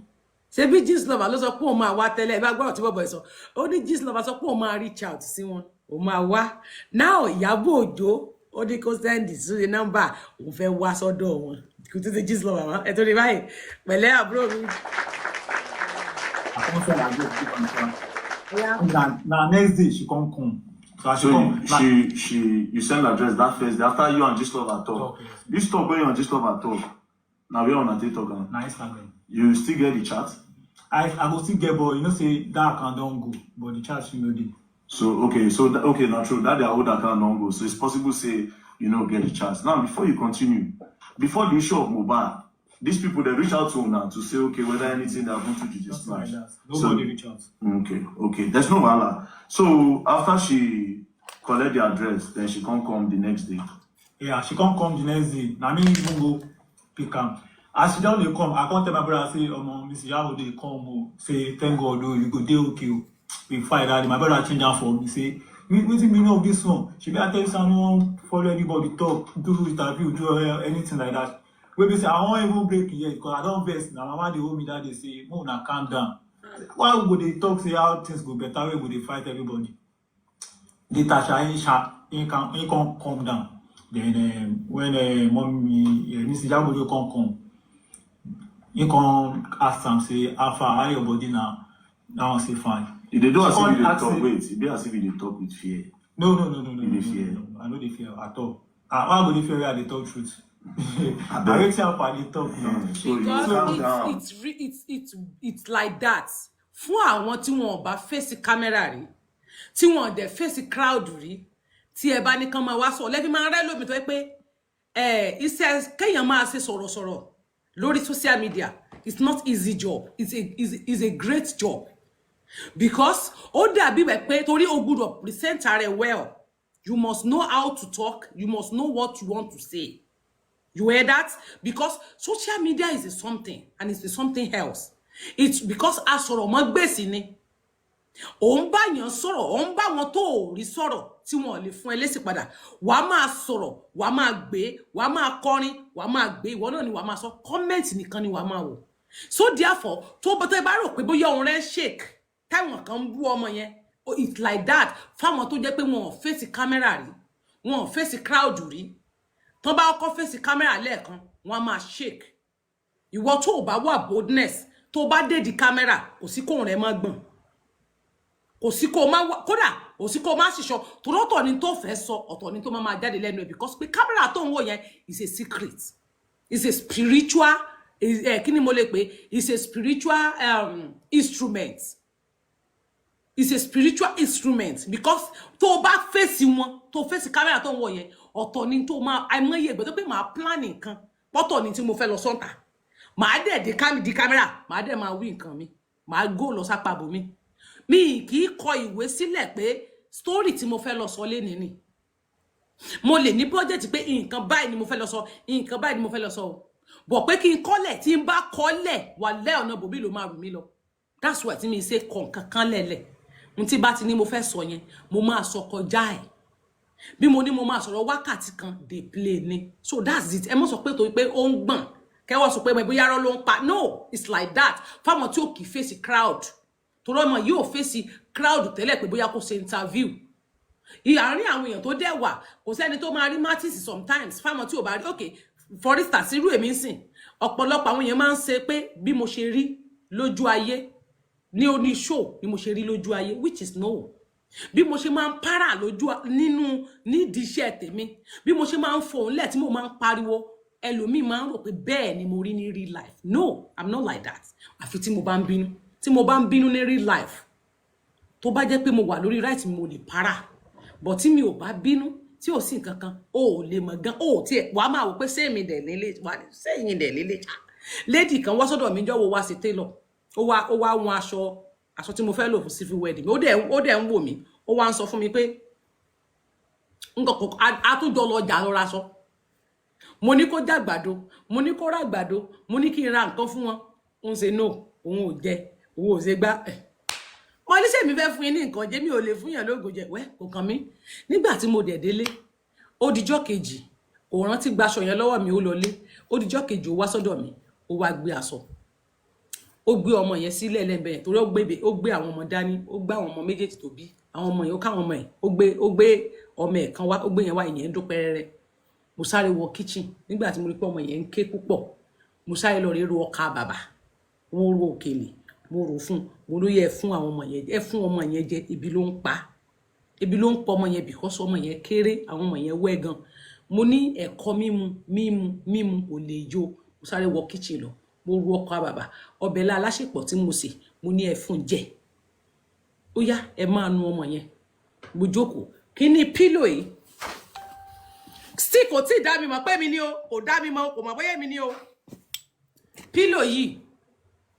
Ṣé bí Gistlover ló sọ pé òun máa wá tẹ́lẹ̀ bá gbọ́dọ̀ tí bọ́bọ̀ ẹ̀ sọ. Ó ní Gistlover sọ pé òun máa reach out sí wọn. Òun máa wá. Now Ìyábọ̀ Òjó ó ní kó send the number òun fẹ́ wá sọ́dọ̀ wọn. Kò tó ṣe Gistlover wá. Ẹ tó rí báyìí. Pẹ̀lẹ́ àbúrò mi. Yeah. Now next day she can't come. So you send address that first day after you and Gistlover talk. Okay. This talk where you and Gistlover talk. Now we on a talk. Nice family. You still get the chat? I go still get, but you know say that account don't go, but the chat still no dey. So okay, not true. That their old account don't go. So it's possible say you know get the chat. Now before you continue, before the issue of mobile, these people they reach out to now to say okay whether anything that happened to the Splash. Nobody reach out. Okay. There's no wahala. So after she collect the address, then she can't come the next day. Yeah, she can't come the next day. Now me even go pick am. As she don't dey come, I can't tell my brother say, Miss Yabo dey come. Oh. Say, thank God, oh, you go dey okay. Oh. We fight that. My brother change am for me. Say, wetin meaning of this one? She be I tell you, I no wan follow anybody talk, do interview, do anything like that. Wey be say I won't even break yet because I don't vex. Now mama dey hold me that day say, "Mo na calm down." Why would they talk say how things go better? Why would they fight everybody? The Tasha ain't can't calm down. Then when mommy Mrs. Jabode come, he come ask am say, "How far? How your body now?" Now I say fine. If they do as She if come you dey ask talk, me- wait, it be as if you dey talk with fear. No. You dey fear. No. I know they fear at all. Why would they fear where they talk truth? I wait till I dey talk now. So you Because calm down. it's like that. Fún àwọn tí wọn ò bá face camera rí, tí wọn ò dẹ̀ face crowd rí, tí ẹ bá ní kán máa wá sọ, lẹ́bí máa rẹ́ lómi tó yẹ pé iṣẹ́ kéèyàn máa ṣe sọ̀rọ̀sọ̀rọ̀ lórí social media, it's not easy job. It's a great job. Because ó dàbí bẹ́ẹ̀ pé torí o gbọ́dọ̀ present ara ẹ well, you must know how to talk, you must know what you want to say. You hear that? Because social media is a something and it's a something else. It's because a sọ̀rọ̀ mọ́ gbèsè ni. Ó ń bá yàn sọ̀rọ̀, ó ń bá wọn tó ò rí sọ̀rọ̀ tí wọn lè fún ẹ lésì padà. Wà á máa sọ̀rọ̀, wà á máa gbé, wà á máa kọrin, wà á máa gbé, ìwọ náà ni wà á máa sọ, comment nìkan ni wà á máa wò. So therefore, tó bọ́tẹ́ bá rò pé bóyá òun rẹ̀ shake, táwọn kan ń bú ọmọ yẹn, it's like that. Fáwọn tó jẹ́ pé wọn ò face camera rí, wọn ò face crowd rí. Tán bá kọ́kọ́ face camera lẹ́ẹ̀kan, wọ́n á máa shake. Ìwọ tó bá wà boldness, tó bá dé di camera, kò sí kóhùn rẹ̀ máa gbọ̀n. Kò sí kó máa wá, kódà, kò sí kó máa ṣìṣọ́. Torí ọ̀tọ̀ ni tó fẹ́ sọ, ọ̀tọ̀ ni tó máa jáde lẹ́nu ẹ̀ because pé camera tó ń wò yẹn is a secret. It's a spiritual, kí ni mo lè pè? It's a spiritual instrument. It's a spiritual instrument because tó bá face wọn, tó face camera tó ń wò yẹn, ọ̀tọ̀ ni tó máa àìmọye ìgbà tó pé máa plan nǹkan, pọ́tọ̀ ni tí mo fẹ́ lọ sọ́ǹtà. Màá dẹ̀ di camera, màá dẹ̀ máa wí nǹkan mi. Màá go lọ sápá bò mi. Mi kì í kọ ìwé sílẹ̀ pé story tí mo fẹ́ lọ sọ lénìí ni. Mo lè ní project pé nǹkan báyìí ni mo fẹ́ lọ sọ, nǹkan báyìí ni mo fẹ́ lọ sọ. Bọ̀ pé kí n kọ́lẹ̀ tí n bá kọ́lẹ̀ wà lẹ́ ọ̀nà bòbí ló máa rù mí lọ. That's why tí mi ṣe kọ̀ nǹkan kan lẹ̀lẹ̀. N tí bá ti ní mo fẹ́ sọ yẹn, mo máa sọ kọjá ẹ̀. Bí mo ní mo máa sọ̀rọ̀ wákàtí kan, dey play ni. So that's it. Ẹ mọ̀ sọ pé torí pé ó ń gbọ̀n. Kẹ́wọ́ sọ pé bóyá arọ́ ló ń pa. No, it's like that. Fáwọn tí ó kì í face crowd. Torí ọmọ yóò face crowd tẹ́lẹ̀ pé bóyá kó ṣe interview. Àárín àwọn èèyàn tó dẹ̀ wà, kò sẹ́ni tó máa rí Martins sometimes. Fáwọn tí ò bá rí, okay, for instance, irú èmi ń sìn. Ọ̀pọ̀lọpọ̀ àwọn èèyàn máa ń ṣe pé bí mo ṣe rí lójú ayé, ní oní show ni mo ṣe rí lójú ayé, which is no. Bí mo ṣe máa ń para lójú nínú nídìí iṣẹ́ tèmi, bí mo ṣe máa ń fohùn lẹ̀ tí mo máa ń pariwo, ẹlòmíì máa ń rò pé bẹ́ẹ̀ ni mo rí ní real life. No, I'm not like that. Àfi tí mo bá ń bínú. Tí mo bá ń bínú ní real life, tó bá jẹ́ pé mo wà lórí right mo lè para. But tí mi ò bá bínú, tí ò sí nǹkan kan, ó lè mọ̀ gan, ó tí wàá máa wò pé sẹ́mi dẹ̀ nílé, sẹ́yìn dẹ̀ nílé. Lady kan wá sọ́dọ̀ mi jọ́wọ́ wá sí tailor. Ó wá wọn aṣọ tí mo fẹ́ lò fún civil wedding. Ó dẹ̀ ń wò mí. Ó wá ń sọ fún mi pé nǹkan a tún jọ lọ jà lọ́ra sọ. Mo ní kó jàgbàdo, mo ní kó ra àgbàdo, mo ní kí n ra nǹkan fún wọn. Òun ṣe no, òun ò jẹ, òun ò ṣe gbá. Wọ́n ní ṣé mi fẹ́ fún yín ní nǹkan jẹ, mi ò lè fún yàn lóògùn jẹ. Wẹ́ kò kàn mí. Nígbà tí mo dẹ̀ délé, ó dijọ́ kejì, kò rántí gbaṣọ yẹn lọ́wọ́ mi ó lọlé. Ó dijọ́ kejì ó wá sọ́dọ̀ mi, ó wá gbé aṣọ. Ó gbé ọmọ yẹn sílẹ̀ lẹ́bẹ̀ẹ́ torí ó gbé àwọn ọmọ dání, ó gbé àwọn ọmọ méjèèjì tó bí. Àwọn ọmọ yẹn ó káwọn ọmọ ẹ̀, ó gbé ọmọ ẹ̀ kan wá, ó gbé yẹn wá, ìyẹn ń dún pẹ́rẹ́rẹ́. Mo sáré wọ kitchen nígbà tí mo rí pé ọmọ yẹn ń ké púpọ̀. Mo sáré lọ rí ro ọkà bàbà, mo ro òkèlè, mo rò fún, mo ló yẹ fún àwọn ọmọ yẹn, ẹ fún ọmọ yẹn jẹ, ebi ló ń pa. Ebi ló ń pa ọmọ yẹn because ọmọ yẹn kéré, àwọn ọmọ yẹn wẹ́ gan. Mo ní ẹ̀kọ́ mímu kò lè yó. Mo sáré wọ kitchen lọ, mo ro ọkà bàbà, ọbẹ̀ la aláṣepọ̀ tí mo sè, mo ní ẹ fún jẹ. Ó yá, ẹ máa nu ọmọ yẹn. Mo jókòó. Kí ni pillow yìí? Still kò tí dá mi mọ̀ pé mi ni o, kò dá mi mọ̀, kò mọ̀ bóyá mi ni o.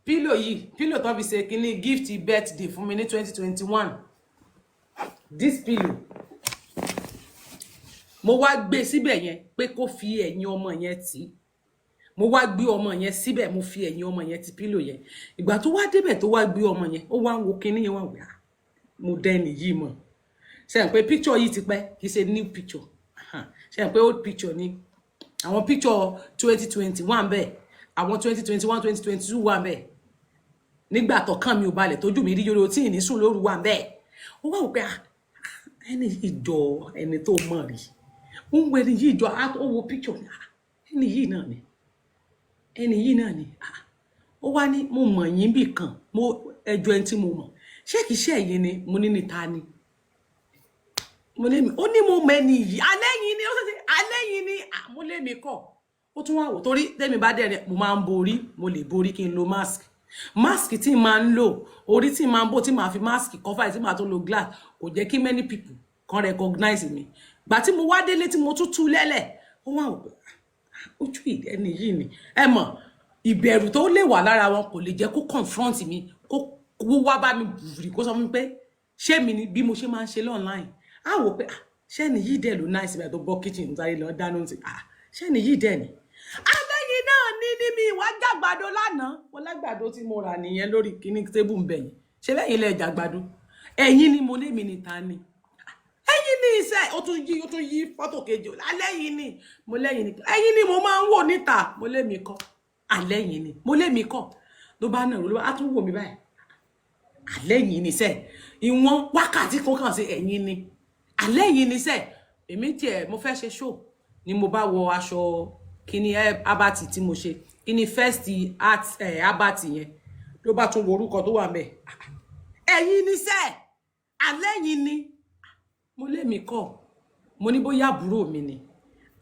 Pillow tó fi ṣe kíní gift birthday fún mi ní 2021. This pillow. mo wá gbé síbẹ̀ yẹn pé kó fi ẹ̀yìn ọmọ yẹn tì mo wá gbé ọmọ yẹn síbẹ̀ mo fi ẹ̀yìn ọmọ yẹn ti pílò yẹn ìgbà tó wá débẹ̀ tó wá gbé ọmọ yẹn ó wá ń wo kinní yẹn wá wíwá mo dẹ́ni yìí mọ̀ ṣe pé picture yìí ti pẹ́ kì í ṣe new picture ṣe pé old picture ni àwọn picture 2020 wà ń bẹ̀ àwọn 2021 2022 wà ń bẹ̀ nígbà tó kàn mi ò balẹ̀ tójú mi rí yòrò tí ì ní sùn lóru wà ń bẹ̀ ó wá wò pé ẹni ìjọ ẹni tó mọ̀ rí ó ń wo ẹni yìí jọ ó wo picture ẹni yìí náà ni ẹni yìí náà ni ó wá ní mo mọ̀ yín bì kan mo ẹjọ́ ẹni tí mo mọ̀ ṣé kìí ṣe ẹ̀yin ni mo ní níta ni mo lé mi ó ní mo mọ ẹni yìí alẹ́ yìí ni ó sì alẹ́ yìí ni mo lé mi kọ̀ ó tún wá wò torí tẹ́mi bá dẹ̀rẹ̀ mo máa ń borí mo lè borí kí n lo mask tí n máa ń lò orí tí n máa ń bò tí màá fi mask cover tí màá tó lo glass kò jẹ́ kí many people kan recognize mi gbà tí mo wá délé tí mo tún tú lẹ́lẹ̀ ó wá wò ojú ẹni yìí ni ẹ mọ̀ ìbẹ̀rù tó lè wà lára wọn kò lè jẹ́ kó confront mi kó wá bá mi bùrì kó sọ fún mi pé ṣé mi ni bí mo ṣe máa ń ṣe online á wò pé ṣé ni yìí dẹ̀ ló nice bẹ́ẹ̀ tó bọ́ kitchen sáré lọ dáná sí ṣé ni yìí dẹ̀ ni alẹ́yìn náà ní mi ìwà jàgbàdo lánàá mo lágbàdo tí mo rà nìyẹn lórí kíní tébù ń bẹ̀yìn ṣé lẹ́yìn ilẹ̀ jàgbàdo ẹ̀yin ni mo lé mi níta ni ẹ̀yin ní iṣẹ́ ó tún yí fọ́tò kejì alẹ́yìn ni mo lẹ́yìn ni ẹ̀yin ni mo máa ń wò níta mo lé mi kọ́ alẹ́yìn ni mo lé mi kọ́ ló bá náà ló bá tún wò mí báyìí alẹ́yìn ni iṣẹ́ ìwọ̀n wákàtí kan kàn sí ẹ̀yin ni alẹ́yìn ni iṣẹ́ èmi tiẹ̀ mo fẹ́ ṣe show ni mo bá wọ aṣọ kíní abati tí mo ṣe kíní first art abati yẹn ló bá tún wo orúkọ tó wà ńbẹ̀ ẹ̀yin ni iṣẹ́ alẹ́yìn ni mo lé mi kọ́ mo ní bóyá àbúrò mi ni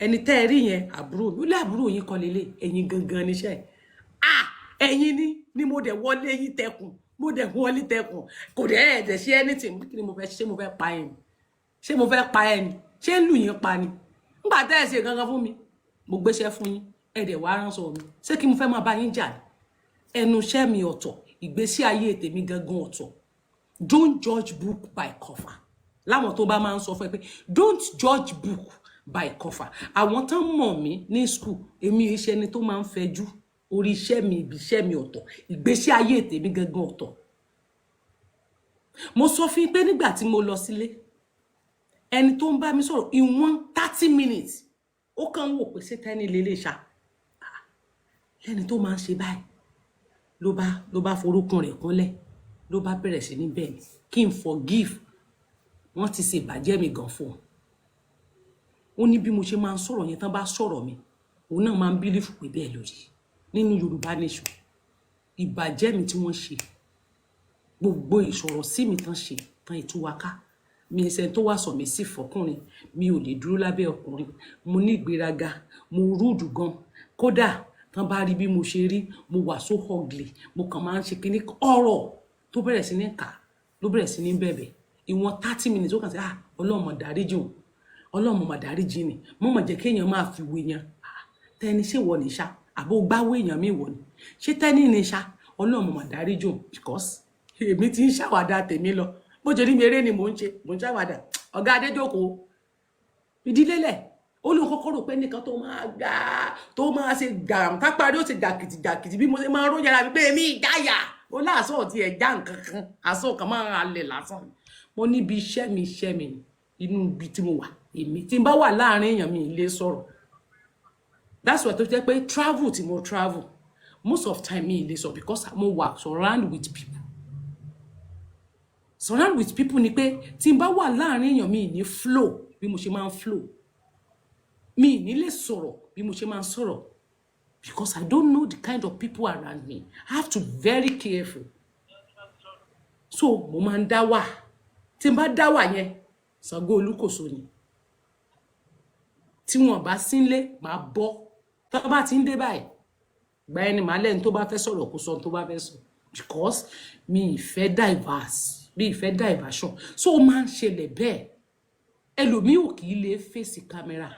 ẹni tẹ́ ẹ rí yẹn àbúrò mi ó lé àbúrò yín kọ́ lélẹ̀ ẹ̀yin gangan níṣẹ́ ẹ̀yin ni mo dẹ̀ wọlé yín tẹkùn mo dẹ̀ wọlé tẹkùn kò dẹ̀ ẹ̀dẹ̀ ṣe anything kí ni mo fẹ́ ṣe mo fẹ́ pa ẹ̀ ni ṣé mo fẹ́ pa ẹ̀ ni ṣé ń lù yín pa ni nígbà tẹ́ ẹ ṣe gangan fún mi mo gbéṣẹ́ fún yín ẹ̀dẹ̀ wá ránṣọ mi ṣé kí mo fẹ́ máa bá yín jà ni ẹnu iṣẹ́ mi ọ̀tọ̀ ìgbésí ayé tèmi gangan ọ̀tọ̀ don't judge book by cover láwọn tó bá máa ń sọ fún ẹ pé don't judge book by cover àwọn tán mọ̀ mí ní school èmi iṣẹ́ ni tó máa ń fẹjú orí iṣẹ́ mi ibi iṣẹ́ mi ọ̀tọ̀ ìgbésí ayé tèmi gangan ọ̀tọ̀ mo sọ fún yín pé nígbà tí mo lọ sílé ẹni tó ń bá mi sọ̀rọ̀ ìwọ̀n 30 minutes ó kàn ń wò pé ṣé tẹ́ni lélẹ̀ ṣá lẹ́ni tó máa ń ṣe báyìí ló bá forúkún rẹ̀ kúnlẹ̀ ló bá bẹ̀rẹ̀ sí ní bẹ́ẹ̀ ni kí n forgive wọ́n ti ṣe ìbàjẹ́ mi gan fún ó ní bí mo ṣe máa ń sọ̀rọ̀ yẹn tán bá sọ̀rọ̀ mi òun náà máa ń bílífù pé bẹ́ẹ̀ lórí nínú Yorùbá nation ìbàjẹ́ mi tí wọ́n ṣe gbogbo ìsọ̀rọ̀ sí mi tán ṣe tán ìtúwáká mi ẹsẹ̀ tó wá sọ mí sí fọkùnrin mi ò lè dúró lábẹ́ ọkùnrin mo ní ìgbéraga mo rúdù gan kódà tán bá rí bí mo ṣe rí mo wà so ugly mo kàn máa ń ṣe kíní ọ̀rọ̀ tó bẹ̀rẹ̀ sí ní kà ló bẹ̀rẹ̀ sí ní bẹ̀bẹ̀ ìwọ̀n 30 minutes ó kàn sí Ọlọ́run mà dáríjì òun Ọlọ́run mà dáríjì ni mo mọ̀ jẹ́ kéèyàn máa fi wé yẹn tẹni ṣé wọ ní ṣá àbó gbáwó èèyàn mi wọ ni ṣé tẹni ní ṣá Ọlọ́run mà dáríjì òun because èmi ti ń ṣàwàdà tèmi lọ bó jẹ́ ní mi eré ni mò ń ṣàwàdà ọ̀gá Adéjókòó ìdílélẹ̀ ó lóun kọ́kọ́ rò pé nìkan tó máa ga tó máa ṣe gàràm tápárí ó ti jàkìtì bí mo ṣe máa ń ròyìn ara mi pé èmi ìdáyà ó láàṣọ ti ẹ̀já nǹkan kan àṣọ kan máa ń halẹ̀ lásán mo níbi iṣẹ́ mi inú ibi tí mo wà èmi tí n bá wà láàrin èèyàn mi lè sọ̀rọ̀ that's why tó jẹ́ pé travel tí mo travel most of time mi lè sọ because mo wà surround with people ni pé tí n bá wà láàrin èèyàn mi ní flow bí mo ṣe máa ń flow mi ní lè sọ̀rọ̀ bí mo ṣe máa ń sọ̀rọ̀ because I don't know the kind of people around me I have to be very careful so mo máa ń dá wà tí n bá dá wà yẹn Ṣàngó Olúkòso ni tí wọn bá sínlé máa bọ́ tó bá ti ń dé báyìí gba ẹni màá lẹ́ni tó bá fẹ́ sọ̀rọ̀ kó sọ tó bá fẹ́ sọ because mi ìfẹ́ diversion so ó máa ń ṣẹlẹ̀ bẹ́ẹ̀ ẹlòmíì ò kì í lè fèsì kámẹ́rà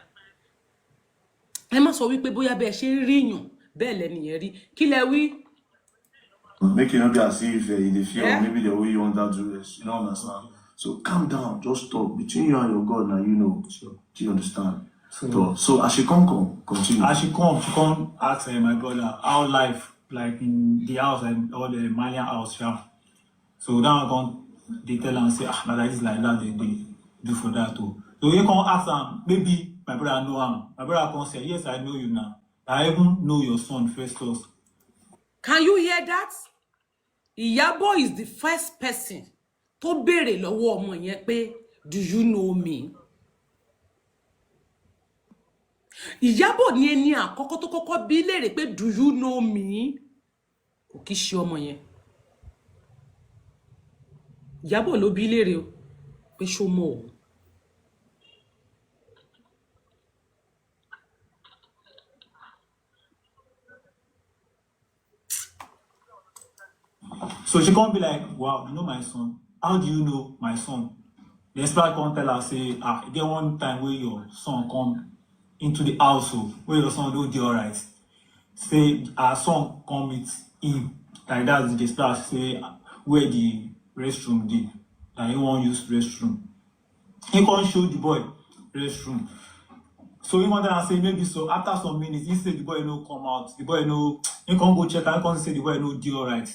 ẹ má sọ wípé bóyá bẹ́ẹ̀ ṣe ń ríyàn bẹ́ẹ̀ lẹ́nìyẹn rí kí lẹ wí. Make it not be as if you dey feel maybe the way you want that to rest, you don't understand. So calm down, just talk. Between you and your God now, you know. Sure. Do you understand? So, So as she come, continue. as she come ask my brother how life like in the house and all the Malian house, yeah. So now come they tell and say, ah, like this, like that, they do for that too. So you come ask them, maybe my brother know him. My brother come say, yes, I know you now. I even know your son Festus. Can you hear that? Iyabo is the first person tó béèrè lọ́wọ́ ọmọ yẹn pé, do you know me? Iyabo ni ẹni àkọ́kọ́ tó kọ́kọ́ bi léèrè pé, do you know me? Kò kí ṣe ọmọ yẹn. Iyabo ló bi léèrè o pé ṣó mọ̀ o. So she can't be like, wow, you know my son. How do you know my son? The expert can't tell her, say, ah, there one time where your son come into the household, where your son don't do alright. Say, our son come with him. Like that's the expert say, where the restroom did. That he won't use restroom. He can't show the boy restroom. So he wanted to say, maybe so after some minutes, he said the boy no come out. The boy no, he can't go check, I can't say the boy no do alright.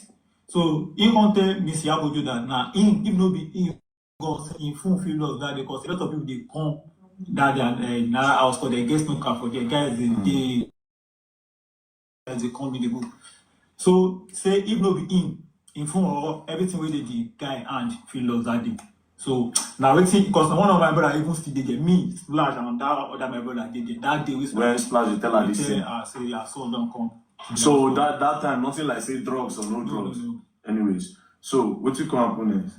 So he can't tell Miss Yabojo that now him if no be him because he fulfill love that because a lot of people they come that they in our house for they get no car for their guys they come in the book. So say if no be him in front of everything where the guy and feel love that day. So now waiting because one of my brother even still did me Splash and that other my brother did that day we When Splash you tell her this thing. say yeah so don't come. So that time, nothing like say drugs or no drugs. No. Anyways, so what you come happen next?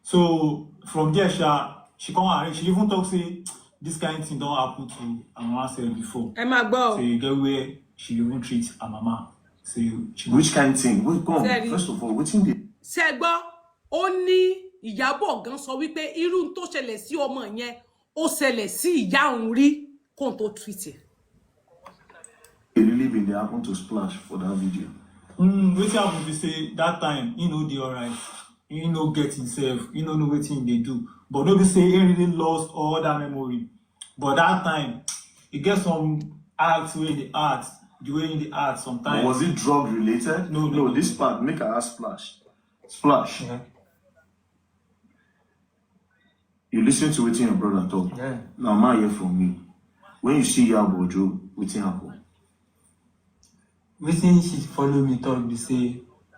So from there, she come and she even talk say this kind of thing don't happen to her mama self before. Ẹ máa gbọ́ o. So you get where she even treat her mama. So she Which kind of thing? Wait, come Sorry. on. First of all, what thing they Ṣé gbọ́, ó ní Ìyábọ̀ gan sọ wípé irú tó ṣẹlẹ̀ sí ọmọ yẹn ó ṣẹlẹ̀ sí ìyá òun rí kóun tó treat ẹ̀. really been there happen to Splash for that video? wetin happen be say that time he no dey alright. He no get himself. He no know wetin he dey do. But no be say he really lost all that memory. But that time, he get some acts where the act, the way in the act sometimes. Was it drug related? No. This part, make her ask Splash. Splash, Yeah. you listen to what your brother talk. Yeah. Now, man, hear from me. When you see Yabojo, what happen? Wetin she follow me talk be say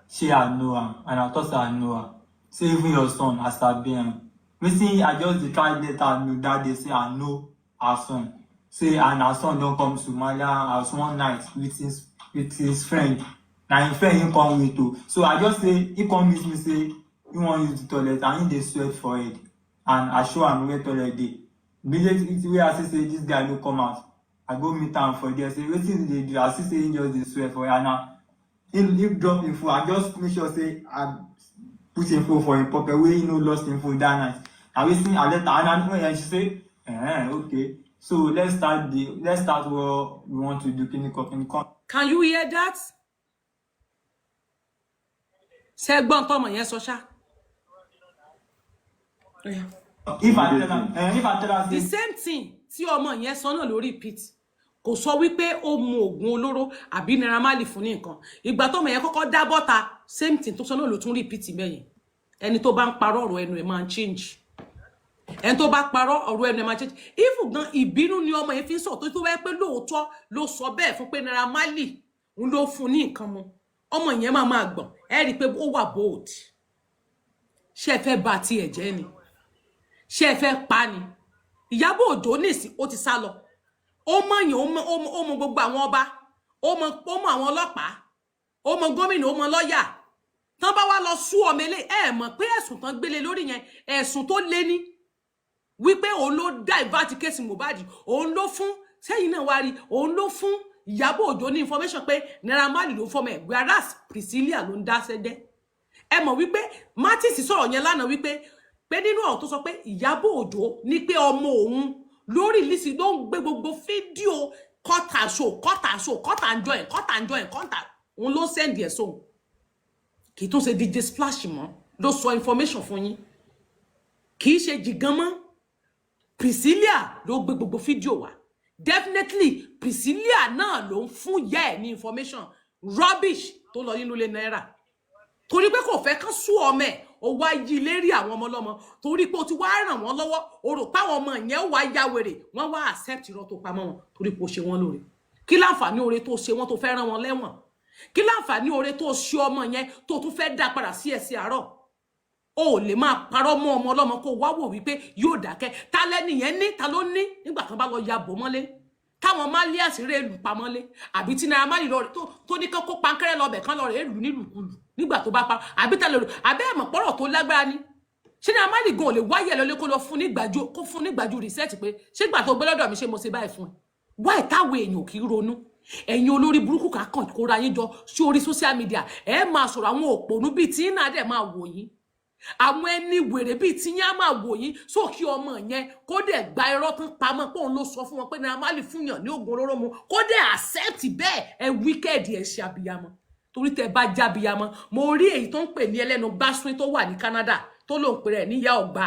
she I know am and I thought say I know her. Say even your son as I be am. Wetin I just dey try let her know that day say I know her son. Say and her son don come to Malia house one night with his friend. Na him friend him come with o. So I just say he come meet me say he wan use the toilet and he dey sweat for it. And I show am where toilet dey. Immediately wey I see say this guy no come out. I go meet am for there, say wetin dey do. I see say he just dey swear for her now. He drop him phone. I just make sure say I put him phone for him pocket where he no lost him phone that night. I waiting, I let her and she say, okay. So let's start what we want to do. Can you hear that? Ṣé gbọ́n tọ́mọ yẹn sọ ṣá? If I tell her The say same thing tí ọmọ yẹn sọ náà ló repeat. Kò sọ wípé ó mu oògùn olóró àbí Naira Marley fún ní nǹkan. Ìgbà tọ́mọ yẹn kọ́kọ́ dá bọ́ta, same thing tó sọ náà ló tún repeat bẹ́yẹn. Ẹni tó bá ń parọ́ ọ̀rọ̀ ẹnu ẹ̀ máa ń change. Ẹni tó bá parọ́ ọ̀rọ̀ ẹnu ẹ̀ máa ń change. Even gan ìbínú ni ọmọ yẹn fi ń sọ tó bá pé lóòótọ́ ló sọ bẹ́ẹ̀ fún pé Naira Marley ń ló fún ní nǹkan mu. Ọmọ yẹn máa gbọ̀n. Ẹ rí i pé ó wà bold. Ṣé ẹ fẹ́ bà tiẹ̀ jẹ́ ni? Ṣé ẹ fẹ́ pa ni? Ìyábọ̀ Òjó nìsín ó ti sá lọ. Ó mọ̀yàn ó mọ gbogbo àwọn ọba. Ó mọ àwọn ọlọ́pàá. Ó mọ gómìnà, ó mọ lọ́yà. Tán bá wá lọ sú ọmọ ilé ẹ mọ̀ pé ẹ̀sùn tán gbélé lórí yẹn ẹ̀sùn tó lé ní wípé òun ló divert case Mohbad òun ló fún sẹ́yìn náà wá rí òun ló fún Ìyábọ̀ Òjó ní information pé Naira Marley ló fọmọ ẹ̀ whereas Priscilla ló ń dá sẹ́dẹ́. Ẹ mọ̀ wípé Martins sọ̀rọ̀ yẹn lánàá wípé nínú ọ̀rọ̀ tó sọ pé Ìyábọ̀ Òjó ní pé ọmọ òun lórí lísì ló ń gbé gbogbo fídíò cut and join òun ló send ẹ̀ sóhun. Kì í tún ṣe DJ Splash mọ́ ló sọ information fún yín. kì í ṣe jìgan mọ́. Priscilla ló gbé gbogbo fídíò wá. Definitely Priscilla náà ló ń fún ìyá ẹ̀ ní information rubbish tó lọ nínú ilé Naira. Torí pé kò fẹ́ kán sú ọmọ ẹ̀, ó wá yí lérí àwọn ọmọ ọlọ́mọ. Torí pé ó ti wá ràn wọ́n lọ́wọ́, ó rò pé àwọn ọmọ yẹn wá ya wèrè, wọ́n wá accept irọ́ tó pamọ́ wọn torí pé ó ṣe wọ́n lóore. Kí láǹfààní oore tó ṣe wọ́n tó fẹ́ rán wọn lẹ́wọ̀n? Kí láǹfààní oore tó ṣe ọmọ yẹn tó tún fẹ́ dá padà sí ẹsẹ̀ àárọ̀? O lè máa parọ́ mọ́ ọmọ ọlọ́mọ kó wá wò wípé yóò dákẹ́. Ta lẹ́ni yẹn ní, ta ló ní nígbà kan bá lọ ya bò mọ́lé. Táwọn Malians rè lù pa mọ́lé. Àbí tí Naira Marley lọ tó ní kán kó pankẹ́rẹ́ lọ bẹ̀ kán lọ rè lù nílùkulù nígbà tó bá pa. Àbí ta lè lò àbẹ́ ẹ̀mọ̀ pọ́rọ̀ tó lágbára ni. Ṣé Naira Marley gan ò lè wáyé lọ́lé kó lọ fún nígbàjú research pé ṣé gbà tó gbé lọ́dọ̀ mi ṣe mo ṣe báyìí fún ẹ. Why táwọn èèyàn kì í ronú? Ẹ̀yin olórí burúkú kà kàn kóra yín jọ sí orí social media. Ẹ máa sọ̀rọ̀ àwọn òpònú bíi tí náà dẹ̀ máa wò yín. Àwọn ẹni wèrè bíi tí yín á máa wò yín sókè ọmọ yẹn kó dẹ̀ gba irọ́ tán pamọ́ pé òun ló sọ fún wọn pé Naira Marley fún yàn ní oògùn olóró mu kó dẹ̀ accept bẹ́ẹ̀ ẹ wicked ẹ ṣe abiyamọ. Torí tẹ bá já abiyamọ mo rí èyí tó ń pè ní ẹlẹ́nu gbásùn tó wà ní Canada tó ló ń pè rẹ̀ níyà ọgbà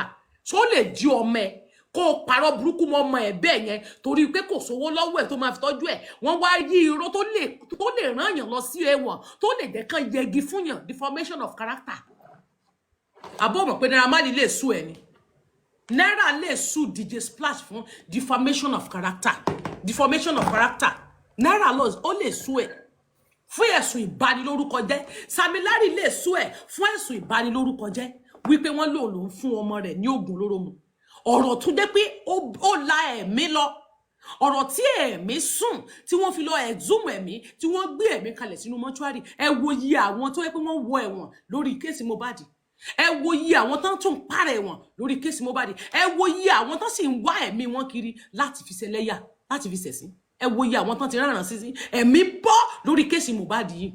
tó lè jí ọmọ ẹ kó parọ́ burúkú mọ́ ọmọ ẹ̀ bẹ́ẹ̀ yẹn torí pé kò sówó lọ́wọ́ ẹ̀ tó máa fi tọ́jú ẹ̀ wọ́n wá yí irọ́ tó lè rán yàn lọ sí ẹ̀wọ̀n tó lè jẹ́ kán yẹgi fún yàn deformation of character. Àbọ̀ mọ̀ pé Naira Marley lè sue ẹ̀ ni. Naira lè sue DJ Splash fún deformation of character. Deformation of character. Naira laws ó lè sue ẹ̀ fún ẹ̀sùn ìbanilórúkọ jẹ́. Sammy Larry lè sue ẹ̀ fún ẹ̀sùn ìbanilórúkọ jẹ́ wípé wọ́n lò ń fún ọmọ rẹ̀ ní oògùn olóró mu. Ọ̀rọ̀ tún jẹ́ pé ó la ẹ̀mí lọ. Ọ̀rọ̀ tí ẹ̀mí sùn tí wọ́n fi lọ exhume ẹ̀mí tí wọ́n gbé ẹ̀mí kalẹ̀ sínú mọ́ṣúárì. Ẹ wo iye àwọn tó yẹ pé wọ́n wọ ẹ̀wọ̀n lórí kéèsì Mohbad. Ẹ wo iye àwọn tán tún para ẹ̀wọ̀n lórí kéèsì Mohbad. Ẹ wo iye àwọn tán sì ń wá ẹ̀mí wọn kiri láti fi ṣẹlẹ́yà láti fi ṣẹ̀sín. Ẹ wo iye àwọn tán ti ráràn sí ẹ̀mí bọ́ lórí kéèsì Mohbad yìí.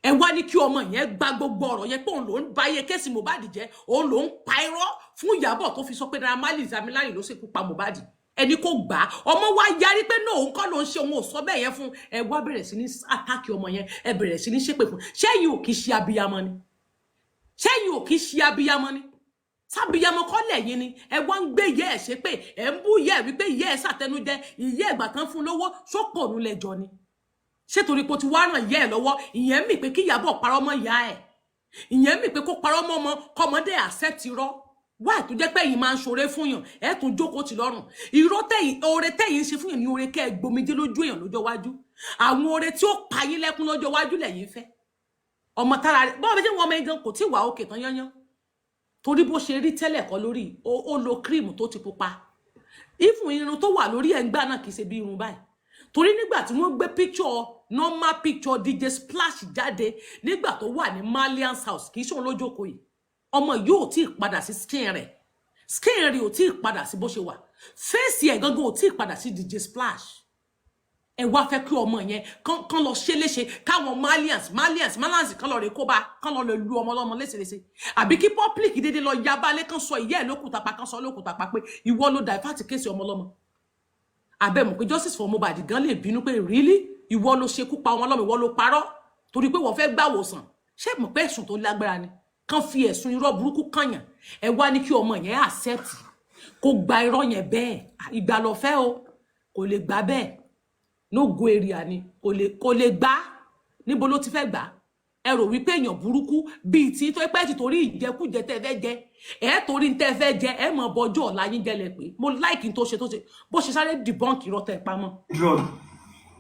Ẹ wá ní kí ọmọ yẹn gba gbogbo ọ̀rọ̀ yẹn pé òun ló ń ba iye kéèsì Mohbad jẹ́ òun ló ń pa irọ́ fún Ìyábọ̀ tó fi sọ pé Naira Marley Sammy Larry ló ṣekú pa Mohbad. Ẹni kò gbà ọmọ wa yarí pé náà òun kọ́ ló ń ṣe òun ò sọ bẹ́ẹ̀ yẹn fún ẹ wá bẹ̀rẹ̀ sí ní àtàkì ọmọ yẹn ẹ bẹ̀rẹ̀ sí ní ṣépè fún ṣé yìí ò kì í ṣe abiyamọ ni ṣé yìí ò kì í ṣe abiyamọ ni sábìyamọ kọ́ lẹ́yìn ni ẹ wá ń gbé ìyá ẹ̀ ṣépè ẹ ń bú ìyá ẹ̀ wípé ìyá ẹ̀ ṣàtẹnujẹ ìyá ẹ̀gbà kan fún lówó ṣọ́pọ̀ òun lẹ́jọ́ ni ṣé torí pé ó ti wá ràn ìyá ẹ̀ lọ́wọ́ ìyẹn mì pé kí Ìyábọ̀ parọ́ mọ́ ìyá ẹ̀ ìyẹn mì pé kó parọ́ mọ́ ọmọ kọ́mọdé accept irọ́ wá tó jẹ́ pé ẹ̀yin máa ń ṣoore fún yàn ẹ tún jókòó tì lọ́rùn irọ́ tẹ̀yin oore tẹ̀yin ṣe fún yàn ní oore kẹ́ ẹ gbomijé lójú èèyàn lọ́jọ́ wájú àwọn oore tí ó pa yín lẹ́kún lọ́jọ́ wájú lẹ́yìn fẹ́ ọmọ tára rẹ̀ bọ́ọ̀ méjì wọn ọmọ igan kò tí wà òkè tán yányán torí bó ṣe rí tẹ́lẹ̀ kọ́ lórí ó lo cream tó ti pupa ìfún irun tó wà lórí ẹ̀ngbà náà kì í ṣe bí irun báyìí torí nígbà tí wọ́n gbé picture normal picture DJ Splash jáde nígbà tó wà ní Malians house kì í ṣe òun lójókòó yìí ọmọ yóò tí ì padà sí skin rẹ̀ ò tí ì padà sí bó ṣe wà face ẹ̀ gangan ò tí ì padà sí DJ Splash ẹ wá fẹ́ kí ọmọ yẹn kán lọ ṣe léṣe káwọn Malians kán lọ rè kó bá kán lọ lè lu ọmọ ọlọ́mọ léṣeléṣe àbí kí public dédé lọ ya balẹ̀ kán sọ ìyá ẹ̀ lókùtà pa kán sọ lókùtà pa pé ìwọ ló divert kéèsì ọmọ ọlọ́mọ àbẹ̀mọ̀ pé justice for Mohbad gan lè bínú pé really ìwọ ló ṣekú pa ọmọ ọlọ́mọ ìwọ ló parọ́ torí pé wọ́n fẹ́ gbàwòsàn ṣé mọ̀ pé ẹ̀sùn tó lágbára ni kán fi ẹ̀sùn irọ́ burúkú kànyàn ẹ wá ní kí ọmọ yẹn accept kó gba irọ́ yẹn bẹ́ẹ̀ ìgbà lọ fẹ́ o kò lè gbà bẹ́ẹ̀ no go area ni kò lè gbà níbo ló ti fẹ́ gbà ẹ rò wípé èèyàn burúkú bíi tí tó pẹ́ ti torí ìjẹkújẹ tẹ́ fẹ́ jẹ ẹ torí tẹ́ fẹ́ jẹ ẹ mọ̀ bọjọ́ ọ̀la yín jẹlẹ̀ pé mo like tó ṣe bó ṣe sáré debunk irọ́ tẹ́ pamọ́. Drug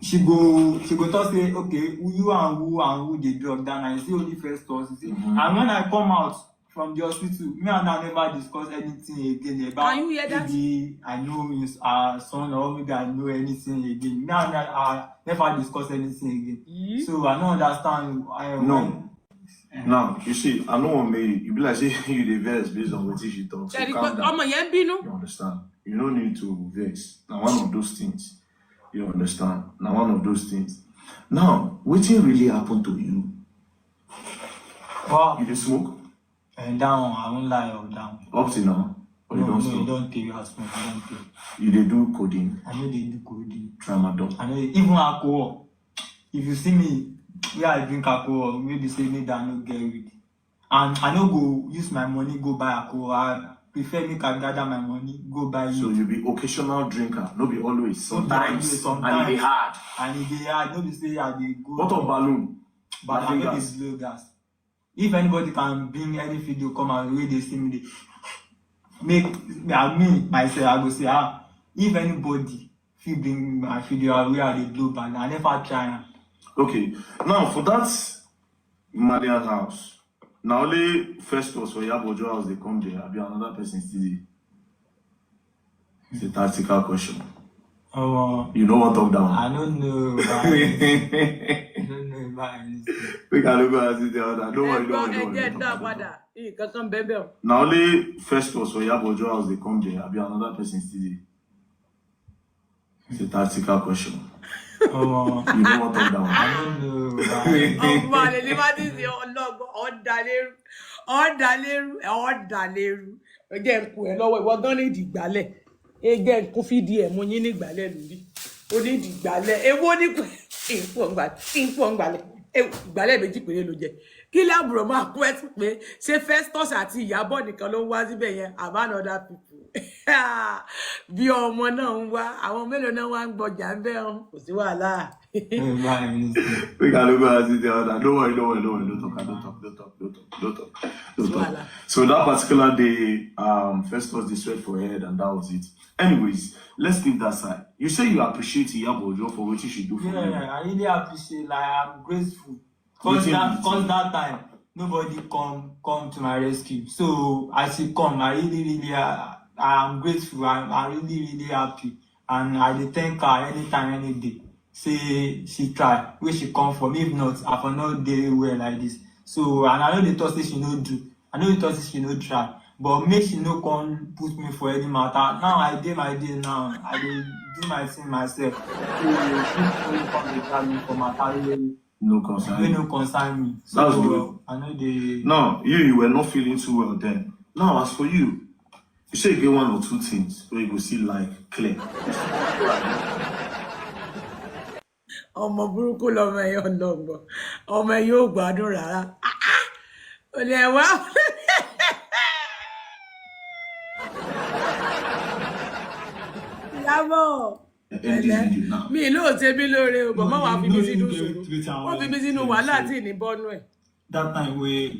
she go talk say okay you and who dey drug that night say only first us say and when I come out from the hospital me and her never discuss anything again about can you hear that? Maybe I know his son or maybe I know anything again me and her never discuss anything again so I don't understand no. Now you see I know what made you be like say you dey vex based on what she talk so calm down. ọmọ yẹn bínú. You understand you don't need to vex na one of those things. You understand? Now one of those things. Now, what really happened to you? Well, You did smoke? down, I won't lie or down. Up to now? Or you No, don't you stop? don't take your smoke, you don't take. You did do coding, I know they do codeine. tramadol. I know even alcohol. If you see me, where I drink alcohol, maybe say maybe I no get weed. And I no go use my money go buy alcohol. prefer make I gather my money, go buy So it. you be occasional drinker, no be always, sometimes, Sometimes. and it hard. And if they hard, no be say I dey go. What of balloon? But I get this low gas. If anybody can bring any video come out where they see me, they me myself, I go say, if anybody feel bring my video where I dey blow bad, I never try am. Okay, now for that Malian house, now only Festus or Yabojo house they come there, I'll be another person still there. It's a tactical question. You know what talk down? I don't know. I don't know about anything. We can look at it the other. Don't worry, don't worry. Ẹgbẹ́ dá padà. Nǹkan bẹ́ẹ̀ bẹ́ẹ̀ o. Now only Festus or Yabojo house they come there, I'll be another person still there. It's a tactical question. You know what talk down? I don't know. About anything. Ọmọ àlè ní wá ti ṣe ọlọ́gbọ́n ọ̀dàlérú. Ẹjẹ́ ń kú ẹ lọ́wọ́ ìwọ gan ní ìdìgbálẹ̀. Ẹjẹ́ ń kún fídí ẹ̀ mú yín ní ìgbálẹ̀ lórí. Ó ní ìdìgbálẹ̀. Èwo ní ìpò ọ̀ngbálẹ̀. Ìgbálẹ̀ méjì péré ló jẹ. Kí láàbùrọ̀ máa kú ẹ tún pé ṣé Festus àti Ìyábọ̀ nìkan ló ń wá síbẹ̀ yẹn àbá other people. Bí ọmọ náà ń wá, àwọn mélòó náà wá ń gbọjà ń bẹ́ ọ́n, kò sí wàhálà. About anything. We can look at it the other. Don't worry. Don't talk. So that particular day, Festus they sweat for her head and that was it. Anyways, let's leave that side. You say you appreciate Iyabojo for what you should do for you. Yeah, I really appreciate. Like I'm grateful. Cause that time nobody come to my rescue. So as she come, I really I'm grateful. I'm really happy, and I dey thank her anytime, any day. Say she try, where she come from. If not, I for not dey well like this. So and I know the thought say she no do. I know the thought say she no try. But make she no come put me for any matter. Now I dey my day now. I dey do my thing myself. So people come dey tell me for matter wey No concern. no concern me. That's So good. I know they. Now, you were not feeling too well then. Now, as for you say you get one or two things where you go see like clear. Ọmọ burúkú lọmọ ẹ ọlọ́gbọ́n. Ọmọ ẹ yóò gbádùn rárá. Ó ní ẹ wá. Ìyábọ̀. End this video now. Mi lóòótọ́ bí lóore o, bọ̀ mọ́ wàá fi mí sínú No, ìṣòro. do it Wọ́n fi mí sínú wàhálà tí ì ní bọ́nú ẹ̀. That time where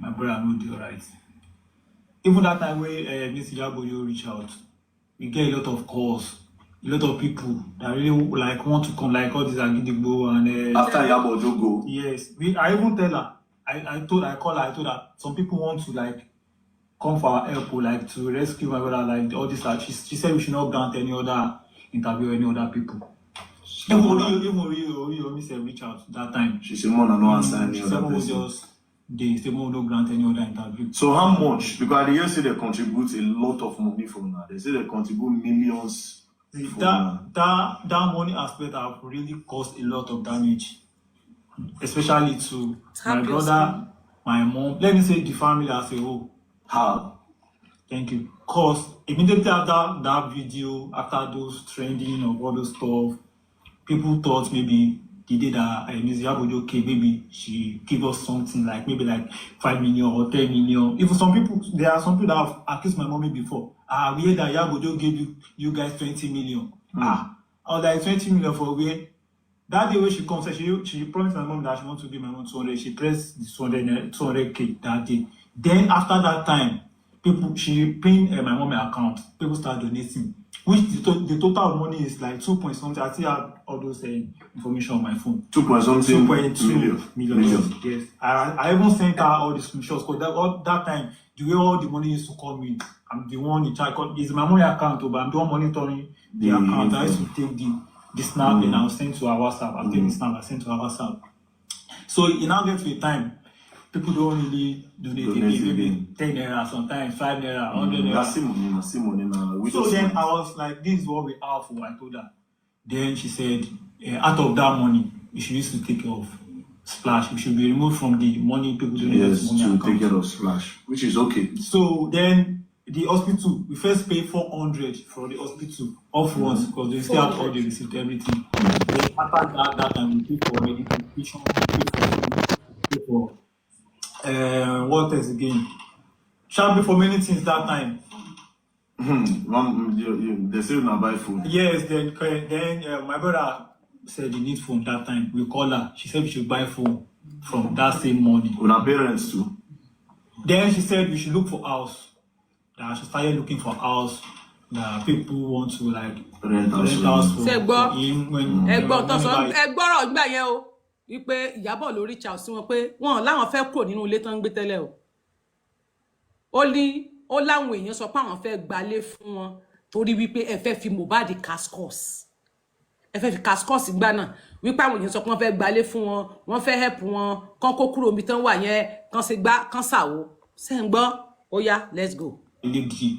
my brother no dey alright. Even that time where Miss Yabojo reach out, we get a lot of calls, a lot of people that really like want to come, like all these Agidigbo and After Yabojo go, yes. I even tell her, I told her some people want to like come for our help, or, like to rescue my brother, like all this. Like she said we should not grant any other interview any other people. Even Ori Miss reach out that time. she said, "Mona no answer any She other said we person." just they say we don't grant any other interview. So how much? Because they say they contribute a lot of money from now. They say they contribute millions. From That money aspect have really caused a lot of damage, especially to my brother, my mom. Let me say the family as a whole. How? Thank you. Cause immediately after that video, after those trending of all those stuff, people thought maybe the day that Ms. Yabojo came, maybe she give us something like maybe like 5 million or 10 million. Even some people, there are some people that have accused my mommy before. We heard that Yabojo gave you guys 20 million. I was like 20 million for where? That day when she comes, she promised my mom that she wants to give my mom 200. She pressed the 200K that day. Then after that time, she pinned my mom's account. People start donating, which the total money is like 2 point something. I still have all those information on my phone. 2 point something 2.2 million. Yes, I even sent her all the screenshots because that time the way all the money used to come in, I'm the one in charge. It's my money account, but I'm the one monitoring the account. I used to take the snap and I'll send to our WhatsApp. I'll take the snap, I send to our WhatsApp. So it now gets to a time. People don't really donate maybe 10 naira, sometimes 5 naira, 100 naira. That's money now. So then I was like, this is what we have for. I told her. Then she said, out of that money, we should use to take care of Splash. We should be removed from the money people donate Yes, to money to account. take care of Splash, which is okay. So then the hospital, we first paid 400 for the hospital upfront because they still had all the receipt, everything. Then after that time, we paid for medication, we paid for what else again? she helped me for many things that time. They say now buy food. Yes, then my brother said he needs phone that time. We call her. She said we should buy phone from that same morning. With our parents too. Then she said we should look for house. That she started looking for house. That people want to like Rent house. house for, Ṣé gbọ́? for him when ẹgbọ́n tó sọ whenever he- ẹgbọ́rọ̀ gbà yẹn o wípé Ìyábọ̀ ló reach out sí wọn pé wọn láwọn fẹ́ kúrò nínú ilé tán ń gbé tẹ́lẹ̀ o ó láwọn èèyàn sọ pé àwọn fẹ́ gbalé fún wọn torí wípé ẹ fẹ́ fi Mohbad cascos ẹ fẹ́ fi cascos gbà náà wípé àwọn èèyàn sọ pé wọ́n fẹ́ gbalé fún wọn wọ́n fẹ́ help wọn kán kó kúrò níbi tán wà yẹn kán ṣe gbá kán ṣàwo ṣé ń gbọ́ ó yá let's go. lived the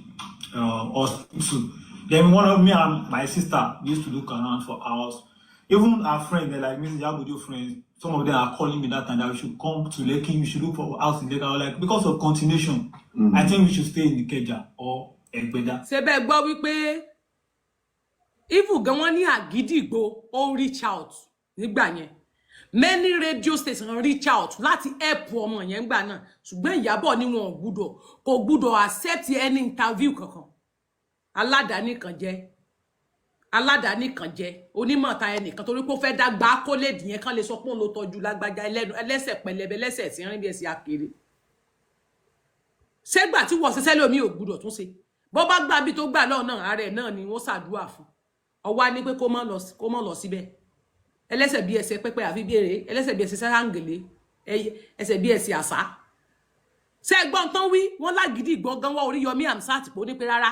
hospital. Then one of me and my sister used to look around for house. Even our friends, they're like Mrs. Yabudu friends, some of them are calling me that time that we should come to Lekki, we should look for house in Lekki. I was like, because of continuation, I think we should stay in Ikeja or Egbeda. ṣé bẹ́ẹ̀ gbọ́ wípé even gan wọ́n ní Àgídìgbò ó reach out nígbà yẹn many radio stations reach out láti help ọmọ yẹn gbà náà ṣùgbọ́n Ìyábọ̀ ni wọn kò gbúdọ̀ accept any interview kankan aládàáni kan jẹ́ onímọ̀ ta ẹnìkan torí pé ó fẹ́ dàgbà kó lè dìyẹn kan lè sọ pé òun ló tọ́jú lágbájá ẹlẹ́sẹ̀ pẹlẹbẹ ẹlẹ́sẹ̀ tí ń rìn bí ẹsẹ̀ akéré ṣégbà tí wọ́n ṣiṣẹ́ lómi ò gbúdọ̀ tún ṣe bó bá gbà bí tó gbà lọ́ọ̀ náà ààrẹ náà ni wọ́n ṣàdúrà fún ọwá ní pé kó mọ́ lọ síbẹ̀ ẹlẹ́sẹ̀ bí ẹsẹ̀ pẹ́pẹ́ àfi bí èrè ẹlẹ́sẹ̀ bí ẹsẹ̀ sáráǹgèlé ẹsẹ̀ bí ẹsẹ̀ àṣà ṣé ẹgbọ́n tán wí wọ́n lágídí gbọ́ngàn wá Oríyọmí Hamzat pé ó ní pé rárá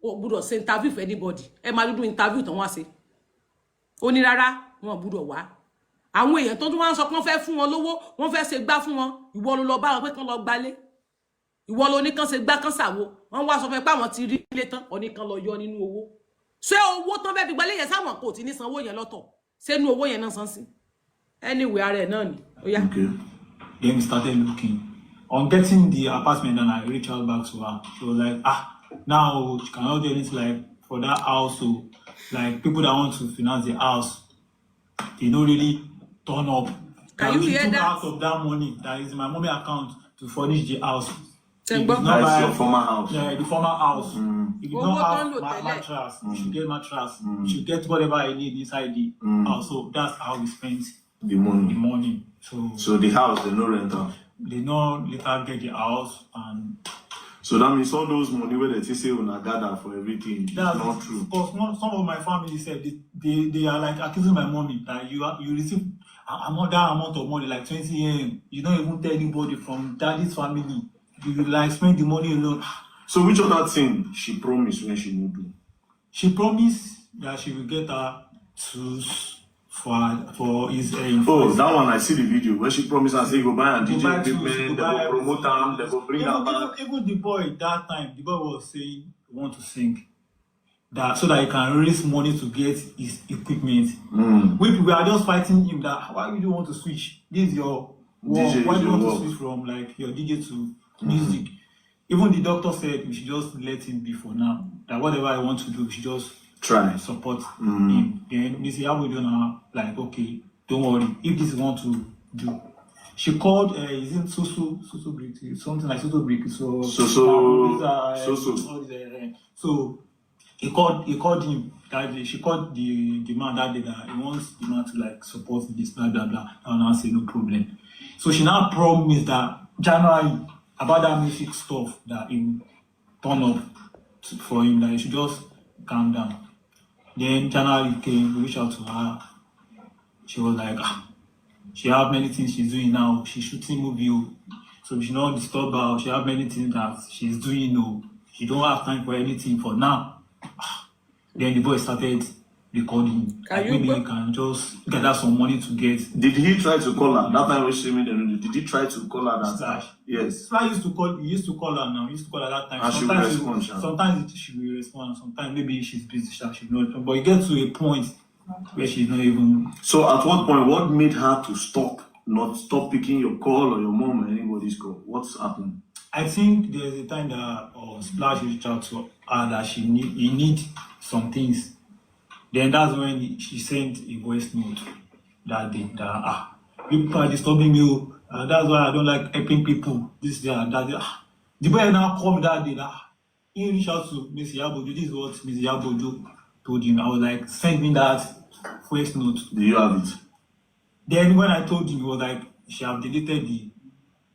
o gbúdọ̀ ṣe interview for anybody ẹ máa dúdú interview tán wá ṣe ó ní rárá wọn gbúdọ̀ wá àwọn èèyàn tó tún wá ń sọ pé wọ́n fẹ́ fún wọn lówó wọ́n fẹ́ ṣe gbá fún wọn ìwọ ló lọ bá wọn pé kán lọ gbálé ìwọ ló ní kán ṣe gbá kán ṣàwo wọ́n wá sọ fún ẹ pé àwọn ti rí ilé tán ó ní kán lọ yọ nínú owó ṣé owó tán fẹ́ fi gbálé yẹn sáwọn kò ti ní sanwó yẹn lọ́tọ̀ ṣé inú owó yẹn náà san sí anyway ara ẹ̀ náà ni ó yá. Okay. Then we started looking. On getting the apartment, and I reached out back to her. She was like, now she cannot do anything like for that house. So, like people that want to finance the house, they don't really turn up. Can Like, you she hear took that? out of that money that is in my mommy account to furnish the house. Then If what- it's not That's by- your former house. Yeah, the former house. If you Well, don't what have don't you tell it? mattress, you should get mattress. You should get whatever you need inside the house. So that's how we spent The the money. money. So the house, they no rent out. They know later get the house, and So that means all those money where they say when I gather for everything, it's that's not true. Because some of my family said they are like accusing my mommy that you receive that amount of money, like 20 AM. You don't even tell anybody from daddy's family. You like spend the money alone. So which other thing she promised when she moved to? She promised that she will get her tools for his Oh, that one I see the video where she promised and say go buy and Go DJ buy tools, equipment, go they buy go promote them, they go bring her back. even the boy that time, the boy was saying he want to sing. That so that he can raise money to get his equipment. We are just fighting him that why would you want to switch? This is your work. DJ Why is do you your want work. to switch from like your DJ to music? Even the doctor said we should just let him be for now. That whatever I want to do, we should just Try. support him. Then Missy Abudu now like okay, don't worry. If this is what to do. She called isn't Susu Brick, something like Susu Brick. So so he called him that day. She called the man that day that he wants the man to like support this blah blah blah. And I say no problem. So she now promised that January about that music stuff that he turn up for him that he should just calm down. Then January came, we reached out to her. She was like, she have many things she's doing now. She's shooting movie, so we should not disturb her. She have many things that she's doing, she don't have time for anything for now. Then the boy started recording. Maybe he can just gather some money to get. Did he try to call her? That time when she made the did he try to call her that Slash. time? Yes. He used to call her now. He used to call her that time. And she will respond, sha. Sometimes she will respond. Sometimes maybe she's busy. She not. But it gets to a point where she's not even. So at what point, what made her to not stop picking your call or your mom or anybody's call? What's happened? I think there's a time that Splash reached out to her that he need some things. Then that's when she sent a voice note that day that people are disturbing you. That's why I don't like helping people. This, that. The boy now called me that day that he reached out to Miss Yabojo. This is what Miss Yabojo told him. I was like, send me that voice note. Do you have it? Then when I told him, he was like, she have deleted the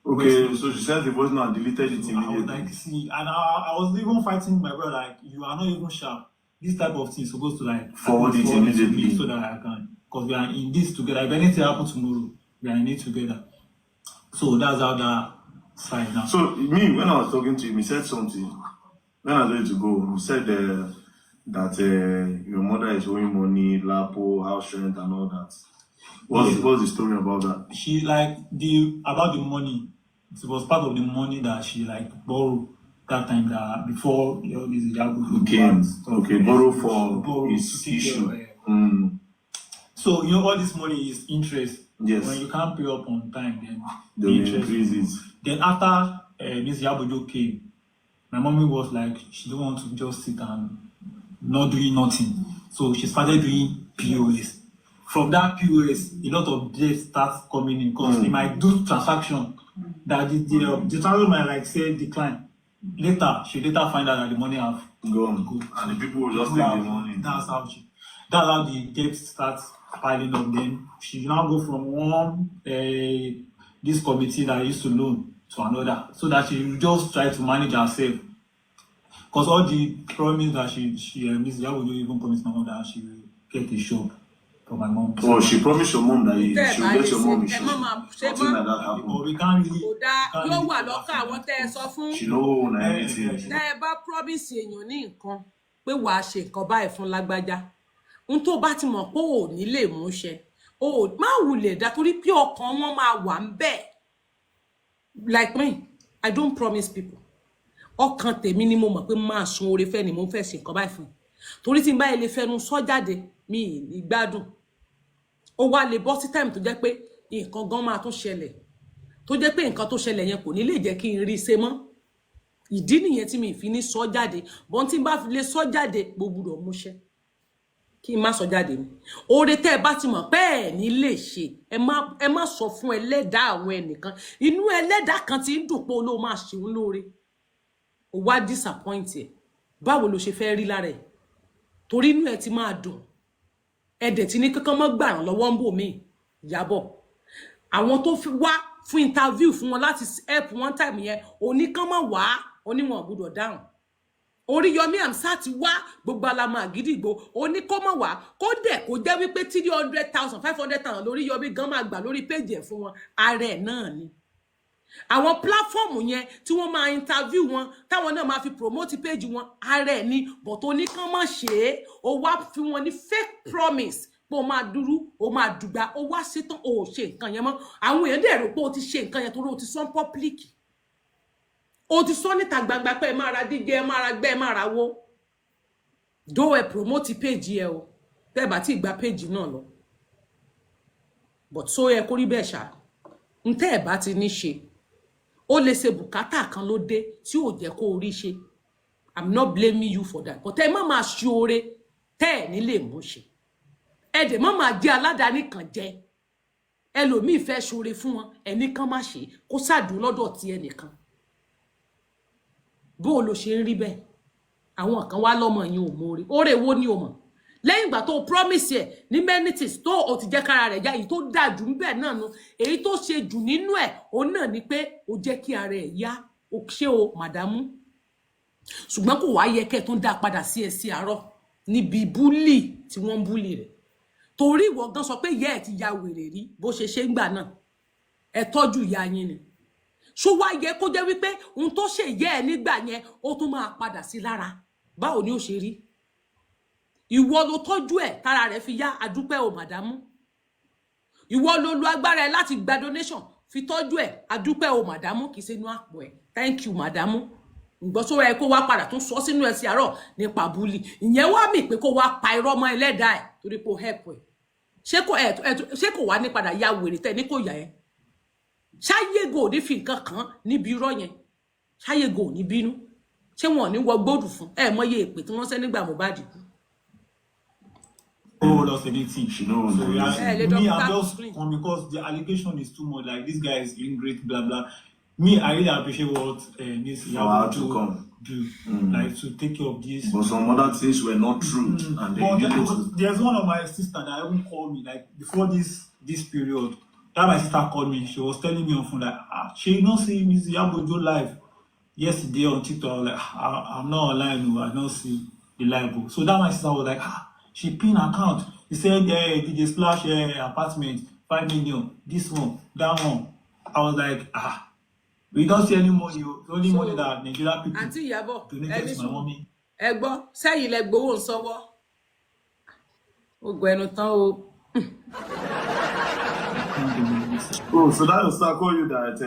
Okay, so she sent the voice note and deleted it So I was immediately. like, see, and I was even fighting my brother, like, you are not even sharp. This type of thing is supposed to like Forward it to immediately. me so that I can, because we are in this together. If anything happens tomorrow, we are in it together. So that's how that side now. So me, when I was talking to him, he said something. When I was ready to go, he said that your mother is owing money, lapo, house rent, and all that. What's the story about that? She like about the money. It was part of the money that she like borrowed that time that before all this Okay, borrow for his to take care issue. of her. Mm. So you know all this money is interest. Yes. When you can't pay up on time, then They the will interest. increase it. Then after Miss Yabojo came, my mommy was like, she don't want to just sit and not doing nothing. So she started doing POS. From that POS, a lot of debt starts coming in because they might do transaction that the transaction might like say decline. Later, she later find out that the money have Gone. Good. And the people will just take the money. That's how the debt starts piling up. Then she now go from one this committee that used to loan to another, so that she will just try to manage herself. Because all the promise that she Miss Yabojo even promised my mom that she will get a shop for my mom. Oh, she promised your mom that Tẹ́ ẹ she bá will lè get your ṣe mom a ẹ shop. má máa ṣe Something mọ́ like that happened. But we can't really. kò dáa can't yóò really wà go lọ́kàn back. àwọn tẹ́ ẹ sọ fún. She don't own anything. Tẹ́ ẹ bá promise èèyàn ní nǹkan pé wàá ṣe nǹkan báyìí fún lágbájá n tó bá ti mọ̀ pé ò ní lè mú ṣe o má wulẹ̀ dá torí pé ọkàn wọn máa wà ń bẹ̀. Like me, I don't promise people. Ọkàn tèmi ni mo mọ̀ pé máa sun oore fẹ́ ni mo fẹ́ ṣe nǹkan báyìí fún torí tí n bá ilé fẹnu sọ jáde mi ní gbádùn ó wá lè bọ́ sí time tó jẹ́ pé nǹkan gan máa tún ṣẹlẹ̀ tó jẹ́ pé nǹkan tó ṣẹlẹ̀ yẹn kò ní lè jẹ́ kí n rí ṣe mọ́ ìdí nìyẹn tí mi fi ní sọ jáde bọ́n tí n bá fi lè sọ jáde gbogbo múṣẹ́ kí n má sọ jáde ni oore tẹ́ ẹ bá ti mọ̀ pé ẹ̀ ní lè ṣe ẹ má sọ fún ẹlẹ́dàá àwọn ẹnìkan inú ẹlẹ́dàá kan ti ń dùn pé olóò máa ṣe òun lóore ó wá disappoint ẹ báwo ló ṣe fẹ́ rí lára ẹ̀ torí inú ẹ ti máa dùn ẹ̀dẹ̀ tí ní kankan mọ́ gbàràn lọ́wọ́ ń bò mí Ìyábọ̀ àwọn tó fi wá fún interview fún wọn láti help one time yẹn oníkan mọ́ wá oníwọ̀n gbọ́dọ̀ dáhùn Oríyọmí Hamzat wá gbogbo alamọ àgídìgbò oníkó mọ́ wá kó dẹ̀ kó jẹ́ wípé 300,000 500,000 Oríyọmí gan máa gbà lórí péjì ẹ̀ fún wọn ara ẹ̀ náà ni àwọn platform yẹn tí wọ́n máa interview wọn táwọn náà máa fi promote page wọn ara ẹ̀ ni but oníkan mọ́ ṣe é ó wá fi wọn ní fake promise pé o máa dúró o máa dùgbà o wá ṣetán o ò ṣe nǹkan yẹn mọ́ àwọn èèyàn dẹ̀ rò pé o ti ṣe nǹkan yẹn torí o ti sọ public o ti sọ níta gbangba pé ẹ máa ra díje ẹ máa ra gbẹ ẹ máa ra wo do ẹ promote page ẹ o tẹ́ bá ti gba page náà lọ but so ẹ kó rí bẹ́ẹ̀ ṣá n tẹ́ ẹ bá ti ní ṣe ó lè ṣe bùkátà kan ló dé tí ò jẹ́ kó rí ṣe I'm not blaming you for that but ẹ má máa ṣe oore tẹ́ ẹ ní lè mú ṣe ẹ dẹ̀ má máa jẹ́ aládàáni kan jẹ́ ẹlòmíì fẹ́ ṣoore fún wọn ẹnìkan má ṣe kó ṣàdùn lọ́dọ̀ ti ẹnìkan bó ló ṣe ń rí bẹ́ẹ̀ àwọn kan wá lọ́mọ yín ò mọ̀ọ́rẹ́ oore wo ni o mọ̀ lẹ́yìn ìgbà tó promise ẹ̀ ní amenities tó o ti jẹ́ kára rẹ̀ yá èyí tó dáa jù ń bẹ̀ náà nu èyí tó ṣe jù nínú ẹ̀ òun náà ni pé o jẹ́ kí ara ẹ̀ yá o ṣé o màdámù ṣùgbọ́n kò wá yẹ kẹ́ tó ń dá padà sí ẹ sí àárọ̀ níbi búlì tí wọ́n ń búlì rẹ̀ torí ìwọ gan sọ pé ìyá ẹ̀ ti ya wèrè rí bó ṣe ṣe ń gbà náà ẹ tọ́jú ìyá yín ni ṣó wá yẹ kó jẹ́ wípé ohun tó ṣe ìyá ẹ̀ nígbà yẹn ó tún máa padà sí lára báwo ni ó ṣe rí ìwọ ló tọ́jú ẹ̀ tára rẹ̀ fi yá adúpẹ́ o màdámù ìwọ ló lo agbára ẹ̀ láti gba donation fi tọ́jú ẹ̀ adúpẹ́ o màdámù kì í ṣe inú àpò ẹ̀ thank you màdámù ǹgbọ́n sóra ẹ kó wá padà tún sọ sínú ẹ̀ sí àárọ̀ nípa búlì ìyẹn wá mì pé kó wá pa irọ́ mọ́ ẹlẹ́dàá ẹ̀ torí pé ó help ẹ̀ ṣé kò wá ní padà ya wèrè tẹ̀ ní kò yà ẹ́ ṣáyégò ní fi nǹkan kan níbi irọ́ yẹn ṣáyégò ní bínú ṣé wọn ò ní wọ gbódù fún ẹ mọye èpè tí wọ́n ṣe nígbà Mohbad kú. Oh, lost anything. She knows. So, Yeah, me, they I'm don't just screen. because the allegation is too much. Like this guy is ingrate, blah blah. me, I really appreciate what Miss Wow, Yabo to come. do, like to take care of this. But some other things were not true, and they But did it. there's one of my sister that even called me like before this period. That my sister called me. She was telling me on phone like, she not see Miss Yabo do live yesterday on TikTok. I was like, I'm not online, no, I don't see the live. So that my sister was like, she pin account. He said, DJ Splash apartment 5 million. This one, that one. I was like, we don't see any money. The only money that Nigeria people Àǹtí Ìyábọ̀, donated to my mommy. ẹ gbọ́, sẹ́yìn lẹ gbowó sọ́wọ́. Ó gbọ́ ẹnu tán o. Oh, so that will start calling you that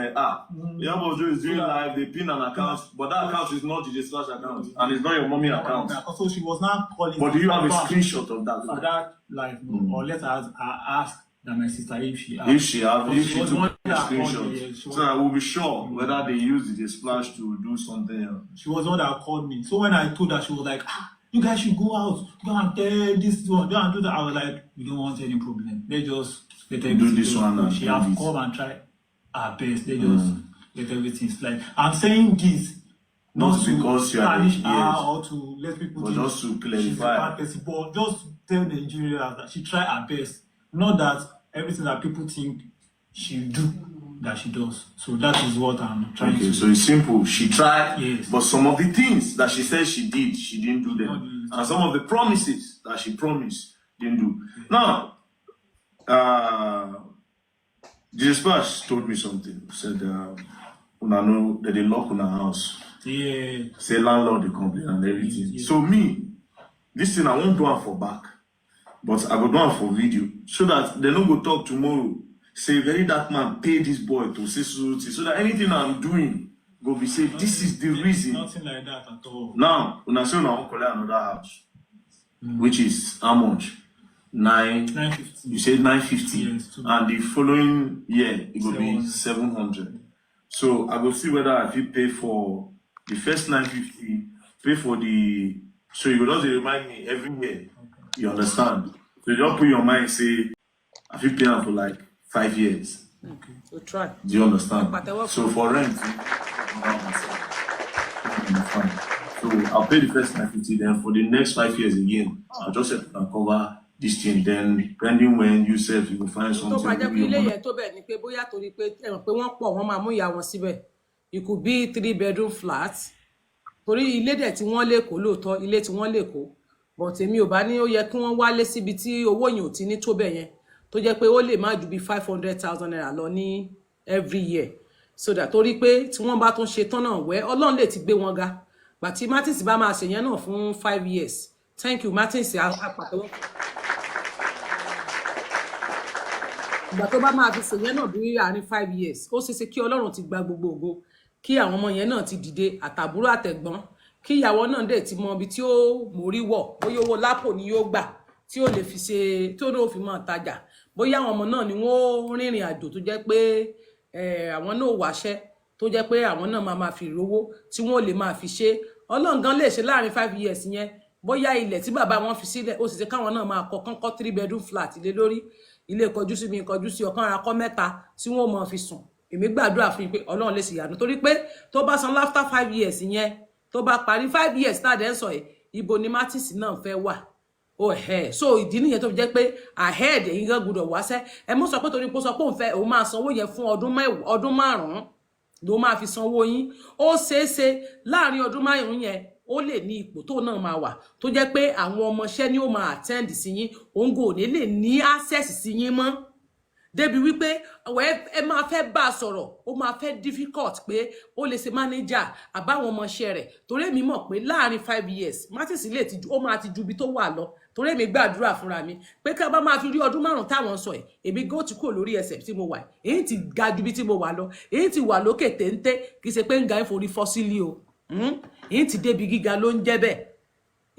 Yabo Ojo is doing live, they pin an account, but that account is not DJ Splash account, and it's not your mommy account. So she was not calling. But do you have a screenshot of that? For that live, or let us ask that my sister if she has. If she took one a that called me, screenshot, so that we'll be sure whether they used the splash to do something else. She was the one that called me. So when I told her, she was like, you guys should go out, go and tell this one, go and do that. I was like, we don't want any problem. They just let everything Do this go. one and She do have this. come and tried her best. They just let everything slide. I'm saying this Not to because you are tarnish the her ears, or to let people but think just to she's a clarify. bad person, but just tell the Nigerians that she tried her best. Not that everything that people think she do, that she does. So that is what I'm trying Okay, to so it's simple. She tried, Yes. but some of the things that she said she did, she didn't do them. And some of the promises that she promised, didn't do. Now, Jesus Splash told me something. He said, una know that they lock on our house. Yeah. Say landlord, they complain and everything. Yeah. So me, this thing I won't do it for back, but I go do it for video, so that they don't go talk tomorrow. Say very dark man pay this boy to say so that anything I'm doing go be say this is the reason. Nothing like that at all. Now, when I say I won't collect another house, which is how much? 950. You said 950, Yes, and the following year it will be 700. 700. So I will see whether I feel pay for the first 950, pay for the. So you will just remind me every year. You understand? So you don't put your mind say I feel pay for like 5 years. So try. Do you understand? Whatever. So for rent, so I'll pay the first 950. Then for the next 5 years again, I'll just have to cover this thing. Then depending when you self you will find Tó something. bá jẹ́ with pé your ilé money. yẹn tó bẹ̀ ni pé bóyá torí pé ẹ mọ̀ pé wọ́n pọ̀ wọ́n máa mú ìyá wọn síbẹ̀. It could be 3-bedroom flat. Torí ilé dẹ̀ tí wọ́n lè kó lóòótọ́, ilé tí wọ́n lè kó. But èmi ò bá ní ó yẹ kí wọ́n wálé síbi tí owó yẹn ò ti ní tó bẹ̀ yẹn. Tó jẹ́ pé ó lè má ju bí 500,000 naira lọ ní every year. So that torí pé tí wọ́n bá tún ṣe tán náà wẹ́ Ọlọ́run lè ti gbé wọn ga. Gbàtí Martins bá máa ṣèyẹn náà fún 5 years. Thank you Martins apàtẹ́wọ́. Ìgbà tó bá máa fi ṣèyẹn náà bí àárín 5 years ó ṣeéṣe kí Ọlọ́run ti gba gbogbo ògo kí àwọn ọmọ yẹn náà ti dìde àtàbúrò àtẹ̀gbọ́n kí ìyàwó náà dẹ̀ ti mọ ibi tí ó mórí wọ̀ bóyá owó lápò ni yóò gbà tí ó lè fi ṣe tí ó náà fi máa tajà bóyá àwọn ọmọ náà ni wọ́n rìnrìn àjò tó jẹ́ pé àwọn náà wáṣẹ́ tó jẹ́ pé àwọn náà máa fi rówó tí wọ́n lè máa fi ṣe Ọlọ́run gan lè ṣe láàrin 5 years yẹn bóyá ilẹ̀ tí bàbá wọn fi sílẹ̀ ó sì ṣe káwọn náà máa kọ́ 3-bedroom flat ilé lórí ilé kọjú sí mi kọjú sí ọ̀kan ara kọ́ 3 tí wọ́n máa fi sùn èmi gbàdúrà fún yín pé Ọlọ́run lè ṣe ìyanu torí pé tó bá san after 5 years yẹn tó bá parí 5 years tá dẹ̀ ń sọ yìí ibo ni Martins náà fẹ́ wà so ìdí nìyẹn tó fi jẹ́ pé ahead ẹ̀yin gan gbọ́dọ̀ wáṣẹ́ ẹ mọ̀ sọ pé torí pé ó sọ pé òun fẹ́ òun máa sanwó yẹn fún ọdún 5 ló máa fi sanwó yín ó ṣeéṣe láàrin ọdún 5 yẹn ó lè ní ipò tó náà máa wà tó jẹ́ pé àwọn ọmọọṣẹ́ ni ó máa attend sí yín òun kò ní lè ní access sí yín mọ́ débi wípé ẹ máa fẹ́ bá a sọ̀rọ̀ ó máa fẹ́ difficult pé ó lè ṣe manager àbáwọn ọmọọṣẹ́ rẹ̀ torí èmi mọ̀ pé láàrin 5 years Martins lè ti ó máa ti ju ibi tó wà lọ torí èmi gbàdúrà fúnra mi pé ká bá máa fi rí ọdún 5 táwọn sọ ẹ̀ èmi gò ti kúrò lórí ẹsẹ̀ tí mo wà èyí ti ga ju bí tí mo wà lọ èyí ti wà lókè téńté kì í ṣe pé ń ga ìforí fọ́ sílé o èyí ti débi gíga ló ń jẹ́ bẹ́ẹ̀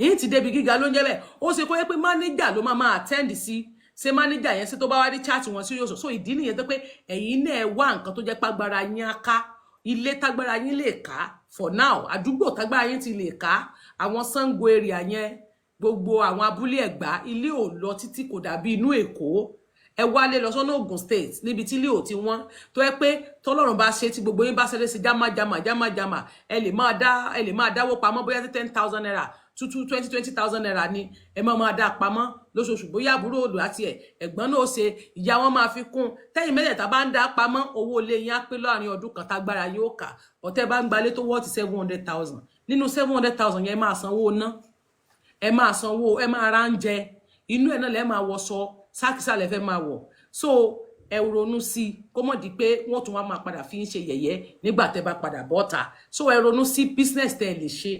èyí ti débi gíga ló ń jẹ́ bẹ́ẹ̀ ó ṣe kó yẹ pé manager ló máa attend sí ṣe manager yẹn sí tó bá wá rí chat wọn sí yóò so ìdí nìyẹn tó pé ẹ̀yin náà wá nǹkan tó jẹ́ pàgbára yín á ká ilé tágbára yín lè ká for now àdúgbò tágbára yín ti lè ká àwọn Sango area yẹn gbogbo àwọn abúlé Ẹ̀gbá ilé ò lọ títí kò dàbí inú Èkó ẹ wálé lọ sọ́nà Ògùn state níbi tí ilé ò ti wọ́n tó yẹ pé tọ́lọ́run bá ṣe tí gbogbo yín bá ṣẹlẹ̀ sí jámà ẹ lè máa dáwó pamọ́ bóyá 10,000 naira 20,000 naira ni ẹ máa dá pamọ́ lóṣooṣù bóyá àbúrò òdò àti ẹ̀gbọ́n náà ṣe ìyá wọn máa fi kún tẹ́yìn mẹ́tẹ̀ẹ̀ta bá ń dá pamọ́ owó ilé yín á pé láàrin ọdún kan tágbára yóò kà ọ̀tẹ́ bá ń gbalé tó wọ́ọ̀tì 700,000 nínú 700,000 yẹn ẹ máa sanwó ná ẹ máa sanwó ẹ máa ra ń jẹ inú ẹ̀ náà lẹ́ máa wọṣọ sákìsà lẹ fẹ́ máa wọ̀ so ẹ ronú sí kó mọ̀ di pé wọ́n tún wá máa padà fi ń ṣe yẹ̀yẹ́ nígbà tẹ́ bá padà bọ́ta so ẹ ronú sí business tẹ́ ẹ lè ṣe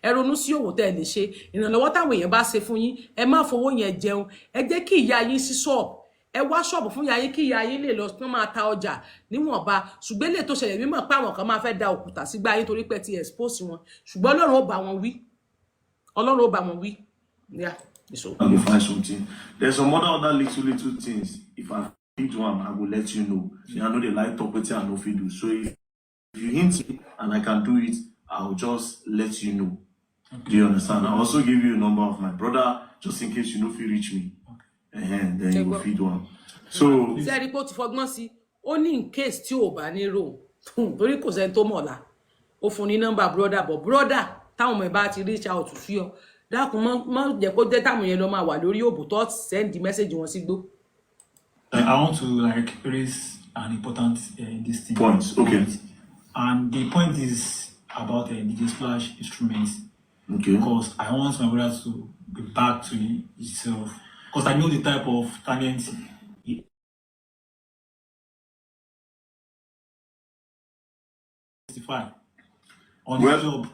ẹ ronú sí òwò tẹ́ ẹ lè ṣe ìrànlọ́wọ́ táwọn èèyàn bá ṣe fún yín ẹ má fowó yẹn jẹun ẹ jẹ́ kí ìyá yín sí ṣọ́ọ̀bù ẹ wá ṣọ́ọ̀bù fún ìyá yín kí ìyá yín lè lọ tán máa ta ọjà níwọ̀nba ṣùgbọ́n lè tó ṣẹlẹ̀ mímọ̀ pé àwọn kan máa fẹ́ da òkúta sígbà yín torí pé ti expose wọn ṣùgbọ́n Ọlọ́run ó bá wọn wí Ọlọ́run ó bá wọn wí yeah. So I will find something. There's some other little things. If I hint one, I will let you know. I know they like talk with you and no fit do. So if you hint me and I can do it, I'll just let you know. Okay. Do you understand? I'll also give you a number of my brother just in case you know if you reach me. And then you will feed one. So ṣé report fọgbọ́n sí ó ní in case tí ò bá ní rò torí kò sẹ́ni tó mọ̀la ó fún ní nọ́mbà brother but brother táwọn ọmọ ẹ̀ bá ti reach out sí ọ dákun mọ́ jẹ́ kó jẹ́ táwọn yẹn lọ máa wà lórí òbò tó send the message wọn sí gbó. I want to like raise an important this thing. Points, okay. And the point is about DJ Splash instruments. Okay. Because I want my brother to be back to himself. Because I know the type of talent he testify on his job.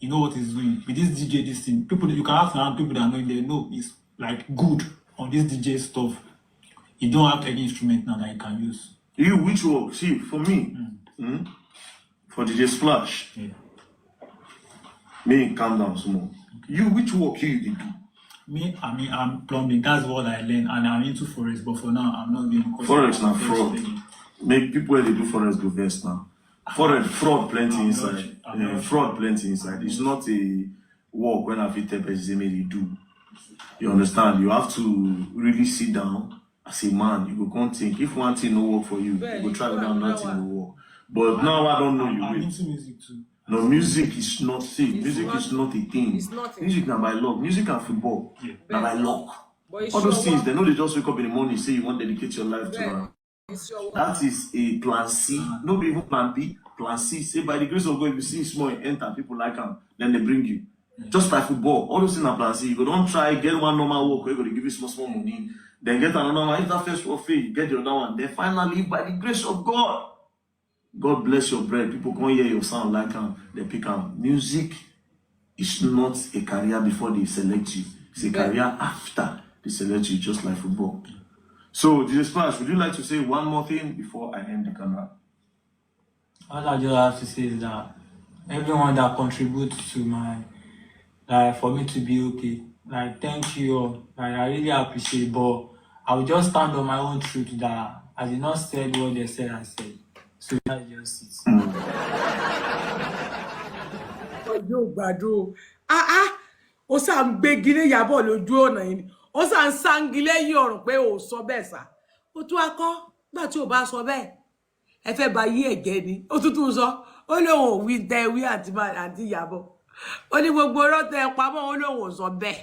You know what he's doing with this DJ. This thing, people you can ask around people that know him, they know he's like good on this DJ stuff. You don't have any instrument now that you can use. You which work? See, for me, for DJ Splash, me calm down small. You which work you do? Me, I'm plumbing. That's what I learned, and I'm into forest. But for now, I'm not doing forest now. Fraud. Make people when they do forest go vest now. Fraud plenty inside. Fraud plenty inside. It's not a work when I fit tell person they do. You understand? You have to really sit down as a man. You go come think. If one thing no work for you, you go try without nothing no work. But now I don't know you. I'm into music too. No, music is not thing. Music is not a thing. It's nothing. Music now by luck. Music and football now by luck. But all those things, they know they just wake up in the morning say you want to dedicate your life to them. That is a plan C. No even plan B, plan C. Say by the grace of God, if you see small and enter, people like them, then they bring you. Just by football, all those things are plan C. You go don't try, get one normal work, we're going to give you small money. Then get another one. If that first one fail, you get the other one. Then finally, by the grace of God, God bless your bread. People come hear your sound like they pick up. Music is not a career before they select you. It's a career after they select you, just like football. So, DJ Splash, would you like to say one more thing before I end the camera? All I just have to say is that everyone that contributes to my, like, for me to be okay, like, thank you all. Like, I really appreciate it, but I will just stand on my own truth that I did not say what they said I said. So that's just it. Ọjọ́ gbàdúró. Ó sá ń gbégi ní Ìyábọ̀ lójú ọ̀nà yìí ni. Ó sá ń sangi lẹ́yìn ọ̀rùn pé ò sọ bẹ́ẹ̀ sá. Ó tún akọ́ gbà tí ò bá sọ bẹ́ẹ̀. Ẹ fẹ́ ba yí ẹ̀jẹ̀ ni. Ó tún sọ. Ó lóun ò wí tẹ wí àti Ìyábọ̀. Ó ní gbogbo ọ̀rọ̀ tẹ pamọ́ ó lóun ò sọ bẹ́ẹ̀.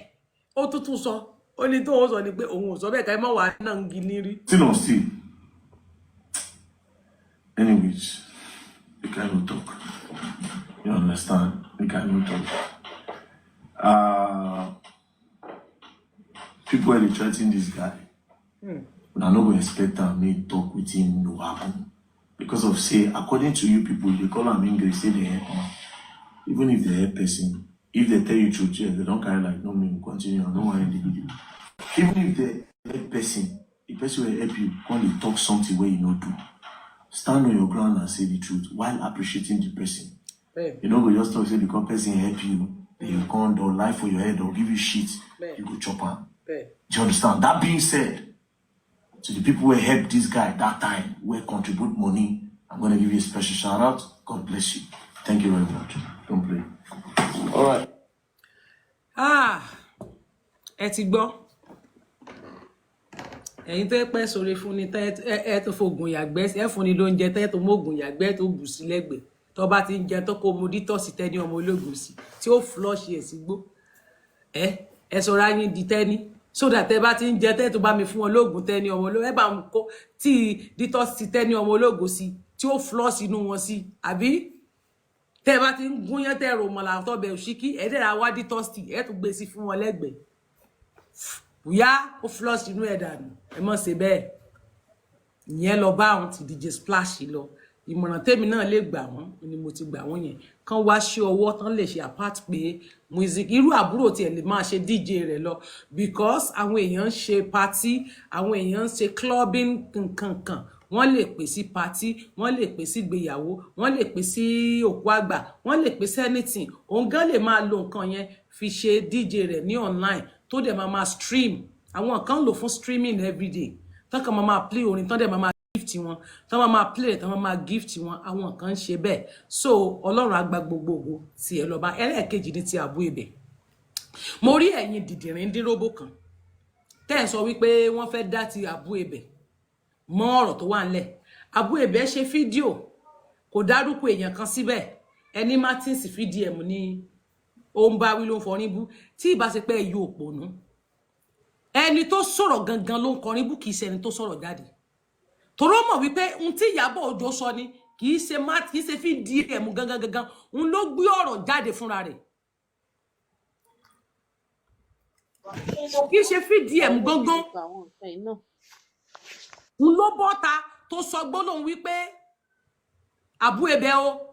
Ó tún sọ. Ó ní tó ó sọ ni pé òun ò sọ bẹ́ẹ̀ ká ẹ mọ̀ wá náà ń gi nírí. Still. Anyways, we cannot talk. You understand? We cannot talk. People are threatening this guy. But I no go expect me talk with him no happen. Because of say, according to you people, they call them English, say they help man. Even if they help person, if they tell you truth, they don't carry like no me continue, I don't want end the video. Even if they help person, the person will help you, when they talk something where you no do. Stand on your ground and say the truth while appreciating the person. You don't go just talk, say because person help you, you can't do life for your head or give you shit, you go chop on. Do you understand? That being said, to the people who helped this guy that time, who contribute money, I'm going to give you a special shout out. God bless you. Thank you very much. Don't play. All right. Ẹ ti gbọ́. ẹ̀yin tó pẹ́ sórí fún ni ẹ tó fògùn yàgbẹ́ ẹ fún ni lóúnjẹ tẹ́ tó mógùn yàgbẹ́ tó bù sí lẹ́gbẹ̀ẹ́ tó bá ti ń jẹ tó kó mu dítọ́sì tẹ́ni ọmọ ológun sí tí ó flush ẹ̀ sí gbó ẹ sọra yín di tẹ́ni sódà tẹ́ bá ti ń jẹ tẹ́ tó bá mi fún wọn lóògùn tẹ́ni ọmọ ológun ẹ bá ń kó tí dítọ́sì tẹ́ni ọmọ ológun sí tí ó flush inú wọn sí àbí tẹ́ bá ti ń gúnyán tẹ́ rò mọ̀lá tó bẹ̀ òṣìkí ẹ̀ dẹ́ra wá dítọ́sì ẹ̀ tó gbé sí fún wọn lẹ́gbẹ̀ẹ́ bùyá ó flush inú ẹ̀ dànù ẹ mọ̀ ṣe bẹ́ẹ̀ ìyẹn lọ bá àwọn ti DJ Splash lọ ìmọ̀ràn tèmi náà lè gbà wọ́n ni mo ti gbà wọ́n yẹn kán wá ṣe ọwọ́ tán lè ṣe apart pé music irú àbúrò tiẹ̀ lè máa ṣe DJ rẹ̀ lọ because àwọn èèyàn ń ṣe party àwọn èèyàn ń ṣe clubbing kankan wọ́n lè pè sí party wọ́n lè pè sí ìgbéyàwó wọ́n lè pè sí òkú àgbà wọ́n lè pè sí anything òun gan lè máa lo nǹkan yẹn fi ṣe DJ rẹ̀ ní online tó dẹ̀ máa stream àwọn kan lò fún streaming everyday tán kan máa play orin tán dẹ̀ máa gift wọn tán máa play tán máa gift wọn àwọn kan ń ṣe bẹ́ẹ̀ so Ọlọ́run á gba gbogbo ògo tí ẹ lọ bá ẹlẹ́ẹ̀kejì ní ti Abu Ebe mo rí ẹ̀yin dìdìrín dínróbó kan tẹ́ ẹ̀ sọ wípé wọ́n fẹ́ dá ti Abu Ebe mọ́ ọ̀rọ̀ tó wà ńlẹ̀ Abu Ebe ṣe fídíò kò dárúkọ èèyàn kan síbẹ̀ ẹni Martins fídíẹ̀mù ni ó ń bá wí ló ń fọrin bú tí ìbá ṣe pé ẹyọ òpònú ẹni tó sọ̀rọ̀ gangan ló ń kọrin bú kì í ṣe ẹni tó sọ̀rọ̀ jáde toró mọ̀ wípé ohun tí Ìyábọ̀ Òjó sọ ni kì í ṣe fídíẹ̀mù gangan òun ló gbé ọ̀rọ̀ jáde fúnra rẹ̀ kì í ṣe fídíẹ̀mù gangan òun ló bọ́ta tó sọ gbólóhùn wípé Abu Ebe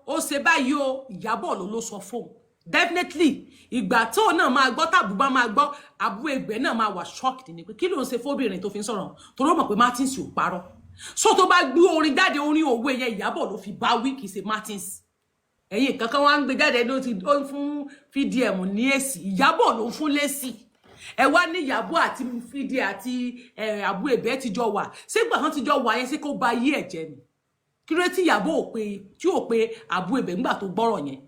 ó ṣe báyìí o Ìyábọ̀ ló sọ fóun definitely ìgbà tó náà máa gbọ́ tàbùbá máa gbọ́ Abu Ebe náà máa wà shocked ni pé kí ló ń ṣe fóbìnrin tó fi ń sọ̀rọ̀ tó rọ́ mọ̀ pé Martins ò parọ́ so tó bá gbé orin jáde orin òwe yẹn Ìyábọ̀ ló fi bá wí kì í ṣe Martins ẹ̀yin kankan wá ń gbé jáde ló ti ó fún fídíẹ̀mù ní èsì Ìyábọ̀ ló fún lésì ẹ wá ní Ìyábọ̀ àti fídí àti Abu Ebe ti jọ wà sígbà kan ti jọ wà yẹn sí kó ba yí ẹ̀jẹ̀ ni kí ló tí Ìyábọ̀ ò pé Abu Ebe ńgbà tó gbọ́rọ̀ yẹn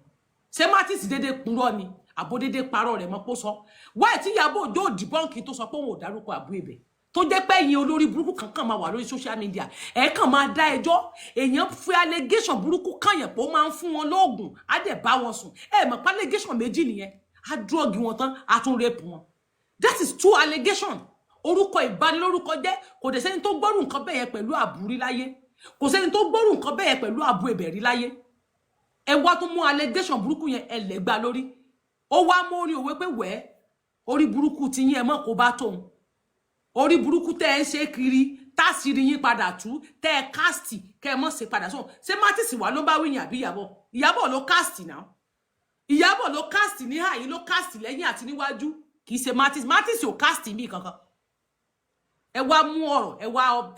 ṣé Martins dédé purọ́ ni àbó dédé parọ́ rẹ̀ mọ́ pó sọ wáyé tí Ìyábọ̀ Òjó dìbọ́ǹkì tó sọ pé òun ò dárúkọ Abu Ebe tó jẹ́ pé ẹ̀yin olórí burúkú kankan máa wà lórí social media ẹ̀ kàn máa dá ẹjọ́ èèyàn fi allegation burúkú kànyàn pé ó máa ń fún wọn lóògùn á dẹ̀ bá wọn sùn ẹ̀ mọ̀ pé allegation méjì nìyẹn á drug wọn tán á tún rape wọn that is two allegation orúkọ ìbanilórúkọ jẹ́ kò dẹ̀ sẹ́ni tó gbọ́rù nǹkan bẹ́ẹ̀ yẹn pẹ̀lú àbúrí láyé kò sẹ́ni tó gbọ́rù nǹkan bẹ́ẹ̀ yẹn pẹ̀lú Abu Ebe rí láyé ẹ wá tó mú allegation burúkú yẹn ẹlẹ́gbà lórí ó wá mú orí òwe pé wẹ́ẹ́ orí burúkú ti yín ẹ mọ̀ kó bá tóun orí burúkú tẹ́ ẹ ń ṣe kiri tásìrì yín padà tú tẹ́ ẹ káàsì kẹ́ ẹ mọ̀ ṣe padà sóhun ṣé Martins wà ló bá wíyìn àbí Ìyábọ̀ ló káàsì náà Ìyábọ̀ ló káàsì ní àyín ló káàsì lẹ́yìn àti níwájú kì í ṣe Martins ò káàsì mí kankan ẹ wá mú ọ̀rọ̀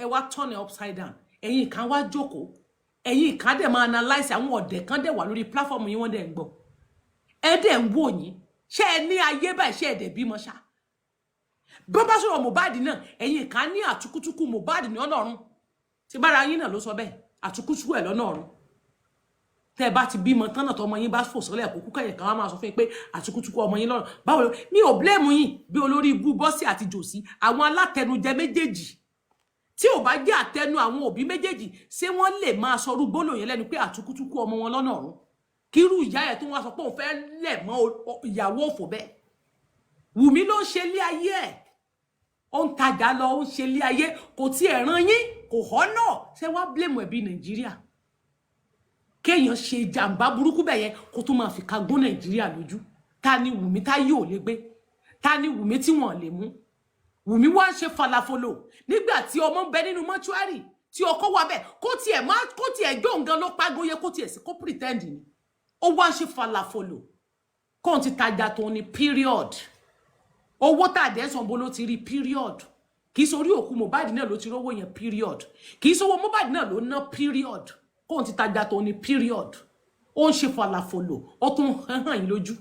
ẹ wá turn it upside down ẹ̀yin kan wá jókòó ẹ̀yin kan dẹ̀ máa analyse àwọn ọ̀dẹ̀ kan dẹ̀ wà lórí platform yín wọ́n dẹ̀ ń gbọ́ ẹ dẹ̀ ń wò yín ṣé ẹ ní ayé báyìí ṣé ẹ dẹ̀ bímọ ṣá bó bá sọ̀rọ̀ Mohbad náà ẹ̀yin kan ní àtúkútúkú Mohbad ní ọ̀nà ọ̀run tí bára yín náà ló sọ bẹ́ẹ̀ àtúkútúkú ẹ̀ lọ́nà ọ̀run tẹ́ ẹ bá ti bímọ tán náà tó ọmọ yín bá fò sọ́lẹ̀ kókú kẹ̀yìn kan wá máa sọ fún yín pé àtúkútúkú ọmọ yín lọ́run báwo ló mi ò blame yín bí olórí ibú Bọ́sì àti Jòsí àwọn alátẹnujẹ méjèèjì tí ò bá jẹ́ àtẹnu àwọn òbí méjèèjì ṣé wọ́n lè máa sọ rúgbólò yẹn lẹ́nu pé àtúkútúkú ọmọ wọn lọ́nà ọ̀run kírú ìyá ẹ̀ tó wá sọ pé òun fẹ́ lẹ̀ mọ́ ìyàwó òfò bẹ́ẹ̀ Wùmí ló ń ṣe ilé ayé ẹ̀ ó ń tajà lọ ó ń ṣe ilé ayé kò tiẹ̀ ràn yín kò họ́nà ṣé wá blame ẹ̀bí Nàìjíríà kéèyàn ṣe jàǹbá burúkú bẹ́ẹ̀ yẹn kó tó máa fi ka gún Nàìjíríà lójú ta ni Wùmí tá yóò lè gbé ta ni Wùmí tí wọ́n lè mú Wùmí wá ń ṣe falafolo nígbà tí ọmọ ń bẹ nínú mọ́ṣúárì tí ọkọ wà bẹ́ẹ̀ kó tiẹ̀ jó nǹkan ló pàgóyè kó tiẹ̀ sí kó pretend ni ó wá ń ṣe falafolo kóun ti tajà tó ní period owó tàdé ẹ̀sán bó ló ti rí period kì í sórí òkú Mohbad náà ló ti rówó yẹn period kì í sówó Mohbad náà ló ná period kóun ti tajà tó ní period ó ń ṣe falafolo ó tún hàn yín lójú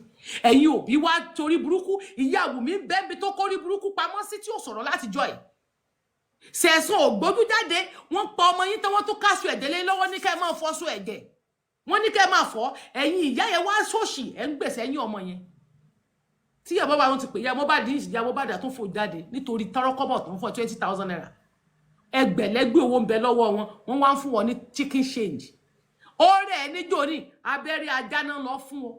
ẹ̀yin òbí wá torí burúkú ìyá Wùmí bẹ́ẹ̀bi tó kórí burúkú pamọ́ sí tí ò sọ̀rọ̀ láti jọ ẹ̀ sẹ̀sùn ògbójú jáde wọ́n pa ọmọ yín tán wọ́n tó káṣù ẹ̀jẹ̀ lé lọ́wọ́ ní ká ẹ máa fọ́ṣù ẹ̀jẹ̀ wọ́n ní ká ẹ máa fọ́ ẹ̀yin ìyá yẹn wá sóṣì ẹ̀ ń gbèsè ẹ̀yin ọmọ yẹn tí ìyá bàbá wọn ti pè ya Mohbad tó fò jáde nítorí tọrọkọ́bọ̀ tó ń fọ́ 20,000 naira ẹgbẹ̀lẹ́gbẹ̀ owó ń bẹ lọ́wọ́ wọn wọ́n wá ń fún wọn ní chicken change ọ̀rẹ́ ẹ níjó ní abẹ́rẹ́ ajá náà lọ fún ọ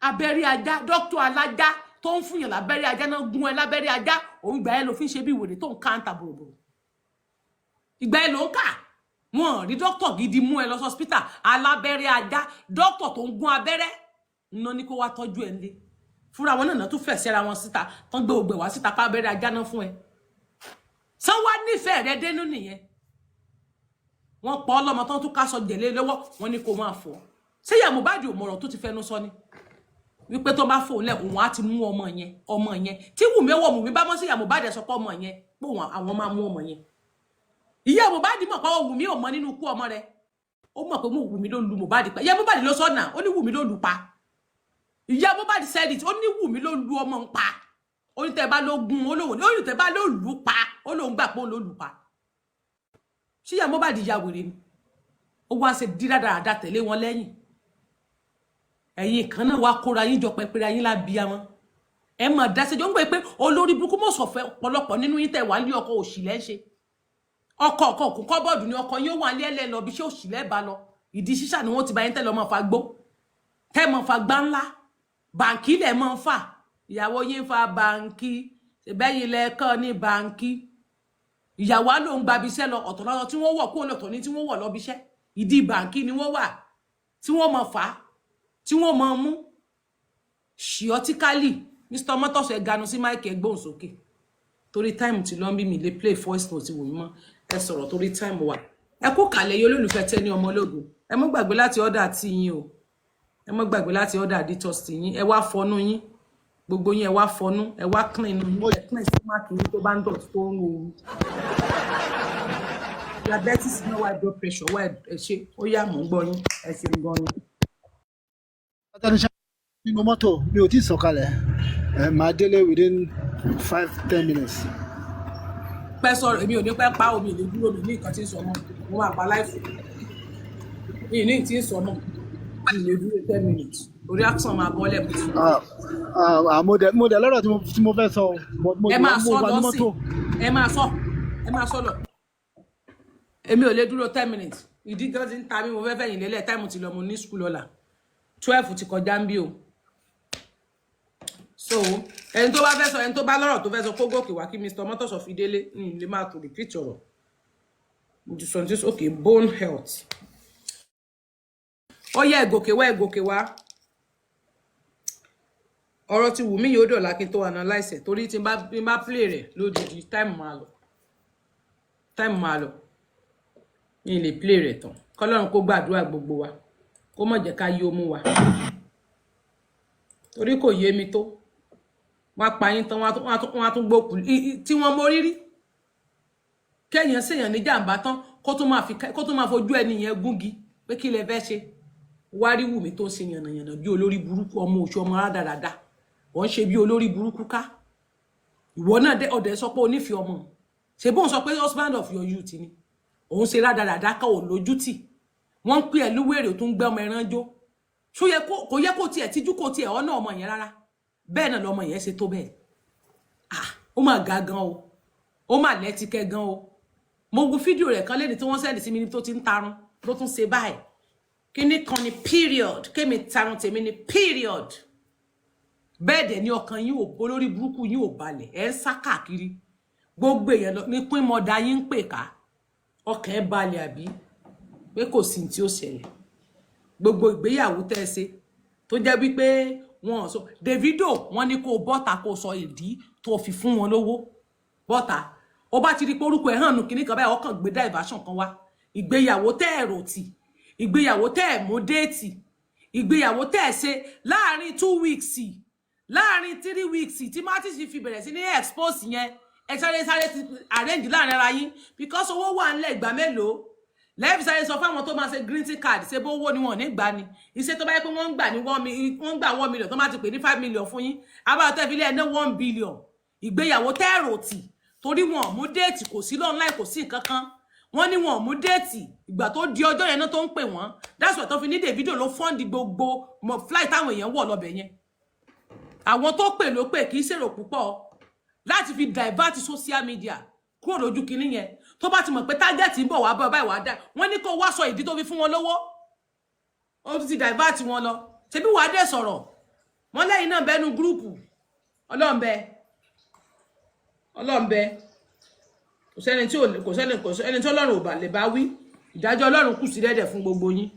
abẹ́rẹ́ ajá dókítà alájá tó ń fún yàn lábẹ́rẹ́ ajá náà gún ẹ lábẹ́rẹ́ ajá òun ìgbà yẹn ló fi ń ṣe bí ìwèrè tó ń káńtà bòròbòrò ìgbà yẹn ló ń kà wọn rí dókítà gidi mú ẹ lọ hospital alábẹ́rẹ́ ajá dókítà tó ń gún abẹ́rẹ́ ná ní kó wá tọ́jú ẹ nílé fúnra wọn náà tún fẹ̀ síra wọn síta tán gbé ògbẹ̀ wá síta pa abẹ́rẹ́ ajá náà fún ẹ sọ wá nífẹ̀ẹ́ rẹ dénú nìyẹn wọn pọ̀ ọlọ́mọ tán tún káṣọ jẹ̀lé lọ́wọ́ wọn ní kó máa fọ́ ṣé ìyá Mohbad ò mọ̀rọ̀ tó ti fẹnu sọ ni wípé tó bá fòun lẹ̀ òun á ti mú ọmọ yẹn tí Wùmí wọ Wùmí bá mọ́ sí ìyá Mohbad sọ pé ọmọ yẹn pé àwọn máa mú ọmọ yẹn ìyá Mohbad mọ̀ pé Wùmí ò mọ nínú ikú ọmọ rẹ̀ ó mọ̀ pé Wùmí ló lu Mohbad pa ìyá Mohbad ló sọ náà ó ní Wùmí ló lu pa ìyá Mohbad said it ó ní Wùmí ló lu ọmọ ń pa ó ní tẹ́ bá ló gun olóhùn ní ó ní tẹ́ bá ló lù pa ó lóun gbà pé ó ló lù pa ṣé ìyá Mohbad ya wèrè ni ó wá ṣe dídáradá tẹ̀lé wọn lẹ́yìn ẹ̀yin kan náà wá kóra yín jọ pẹpẹrẹ yín lábíyá wọn ẹ mọ̀ dáṣẹjọ́ ń gbé pé olórí burúkú mọ̀ sọ̀fẹ́ ọ̀pọ̀lọpọ̀ nínú yín tẹ̀ wá ní ọkọ̀ òṣì lẹ́ṣe ọkọ̀ òkú kọ́bọ̀dù ni ọkọ̀ yóò wà ní ẹlẹ́ lọ bí ṣé òṣì lẹ́ẹ̀bá lọ ìdí ṣíṣà ni wọ́n ti bá yín tẹ́ lọ mọ̀ fa gbó tẹ́ mọ̀ fa gbá ńlá bàǹkì lẹ̀ mọ̀ fà ìyàwó yín fa bàǹkì ṣèbẹ́yìn lẹ́ẹ̀kan ní bàǹkì ìyàwó á lòun gbabi iṣẹ́ lọ ọ̀tọ̀ lọ́dọ̀ tí wọ́n wọ̀ kó lọ́tọ̀ ní tí wọ́n wọ̀ lọ́bi iṣẹ́ ìdí bàǹkì ni wọ́n wà tí wọ́n mọ̀ fà tí wọ́n mọ̀ mú ṣíọtíkálì Mr. Motors ẹ ganu sí máìkì ẹ gbóhùn sókè torí táìmù tí lọ ń bí mi lè play voice note wò mí mọ́ ẹ sọ̀rọ̀ torí táìmù wà ẹ kó kàlẹ̀ yìí olólùfẹ́ Tenny Ọmọlógo ẹ mọ́ gbàgbé láti ọ́dà tí yín o ẹ mọ́ gbàgbé láti ọ́dà detox tí yín ẹ wá fọnú yín gbogbo yín ẹ wá fọnú ẹ wá clean yín ẹ clean sí máàkì yín tó bá ń dọ̀tí tó ń ro ooru diabetes ní high blood pressure wá ẹ ṣe ó yá mò ń gbọ́ yín ẹ ṣe ń gan yín. nínú mọ́tò mi ò tí ì sọ̀kalẹ̀ máa délé within 5-10 minutes. pẹ́ sọ̀rọ̀ èmi ò ní pẹ́ pa omi ìlú dúró mi ní nǹkan tí ń sọ mọ́ mo máa pa láìfù mi ní tí ń sọ mọ́ ìlú dúró 10 minutes orí action máa bọ́ lẹ́ẹ̀kú sí. mo dẹ̀ lọ́rọ̀ tí mo fẹ́ sọ. ẹ máa sọ lọ sí ẹ máa sọ lọ èmi ò lè dúró 10 minutes ìdí gan ti ń ta mí mo fẹ́ fẹ̀yìn lélẹ̀ táìmù ti lọ mo ní school ọ̀la 12 ti kọjá ń bí o so ẹni tó bá fẹ́ sọ ẹni tó bá lọ́rọ̀ tó fẹ́ sọ kó gòkè wá kí Mr. Motors fi délé lè máa tó repeat ọ̀rọ̀ this okay bone health ó yẹ ẹgòkè wá ọ̀rọ̀ ti Wùmí yóò dọ̀la kí n tó analyse torí tí n bá play rẹ̀ lódìdí time máa lọ ní lè play rẹ̀ tán kọ́lọ́run kó gbàdúrà gbogbo wa kó má jẹ́ ká yí ó mú wa torí kò yé mi tó wọ́n pa yín tán wọ́n á tún gbókù tí wọ́n mórí rí kẹ́yìn séèyàn ní jàǹbá tán kó tún máa fojú ẹni yẹn gúngi pé kí lẹ fẹ́ ṣe wá rí Wùmí tó ń ṣe yànnàyànnà bí olórí burúkú ọmọ òṣù ọmọ rádaràda wọ́n ṣe bí olórí burúkú ká ìwọ náà ọ̀dẹ̀ sọ pé onífẹ̀ẹ́ ọmọ ṣe bóun sọ pé husband of your youth ni òun ṣe rádaràda ká ò lójútì wọ́n ń pè ẹ́ lúwèrè tó ń gbé ọmọ ẹran jó kò yẹ kó tiẹ̀ tíjú kó tiẹ̀ ọ̀nà ọmọ yẹn rárá bẹ́ẹ̀ náà lọmọ yẹn ṣe tó bẹ́ẹ̀ ó mà ga gan o ó mà lẹ́tíkẹ́ gan o mo wo fídíò rẹ̀ kan lẹ́ni tí wọ́n sẹ́ni sí mi ní tó ti ń tarun ló tún ṣe báyìí kíní kan ní period kémi tarun tèmi ní period bẹ́ẹ̀ dẹ̀ ní ọkàn yín ò olórí burúkú yín ò balẹ̀ ẹ̀ ń sá káàkiri gbogbo èèyàn lọ ní pín mọ́dà yín ń pè ká ọkàn ẹ̀ balẹ̀ àbí pé kò sí tí ó ṣẹlẹ̀ gbogbo ìgbéyàwó tẹ́ ẹ ṣe tó jẹ́ wípé wọn sọ Davido wọ́n ní kó bọ́ta kó sọ ìdí tó fi fún wọn lówó bọ́ta ó bá ti rí pé orúkọ ẹ̀ hàn nù kíní kan báyìí ọkàn gbé diversion kan wá ìgbéyàwó tẹ́ ẹ rò tì ìgbéyàwó tẹ́ ẹ mú déètì ìgbéyàwó tẹ́ ẹ ṣe láàrin 2 weeks láàrin 3 weeks tí Martins fi bẹ̀rẹ̀ sí ní expose yẹn ẹ sáré ti arrange láàrin ara yín because owó wà ńlẹ̀ ìgbà mélòó lẹ́ẹ̀fì sáré sọ fáwọn tó máa ṣe green card ṣe bó owó ni wọn ní gbà ni iṣẹ́ tó bá yẹ pé wọ́n ń gbà ní 1 million tó máa ti pè ní 5 million fún yín abáyọ tẹ́ fi lé ẹni 1 billion ìgbéyàwó tẹ́ẹ̀rọ̀tì torí wọn mú déètì kò sí online kò sí nǹkan kan wọ́n ní wọn mú déètì ìgbà tó di ọjọ́ yẹn náà tó ń pè wọ́n that's why tó fi ní Davido ló fọ́ǹdì gbogbo flight táwọn èèyàn wọ̀ lọ́bẹ̀ yẹn àwọn tó pè ló pè kì í ṣèrò púpọ̀ láti fi divert social media kúrò lójú kinní yẹn tó bá ti mọ̀ pé tágẹ́ẹ̀tì ń bọ̀ wá bọ̀ báyìí wá dá wọ́n ní kó wá sọ ìdí tó fi fún wọn lówó ó ti divert wọn lọ ṣebí wàá dé sọ̀rọ̀ wọ́n lẹ́yìn náà bẹ́nu gúrùpù ọlọ́ọ̀bẹ kò sẹ́ni tí Ọlọ́run ò bá lè bá wí ìdájọ́ Ọlọ́run kù sí dẹ́dẹ̀ fún gbogbo yín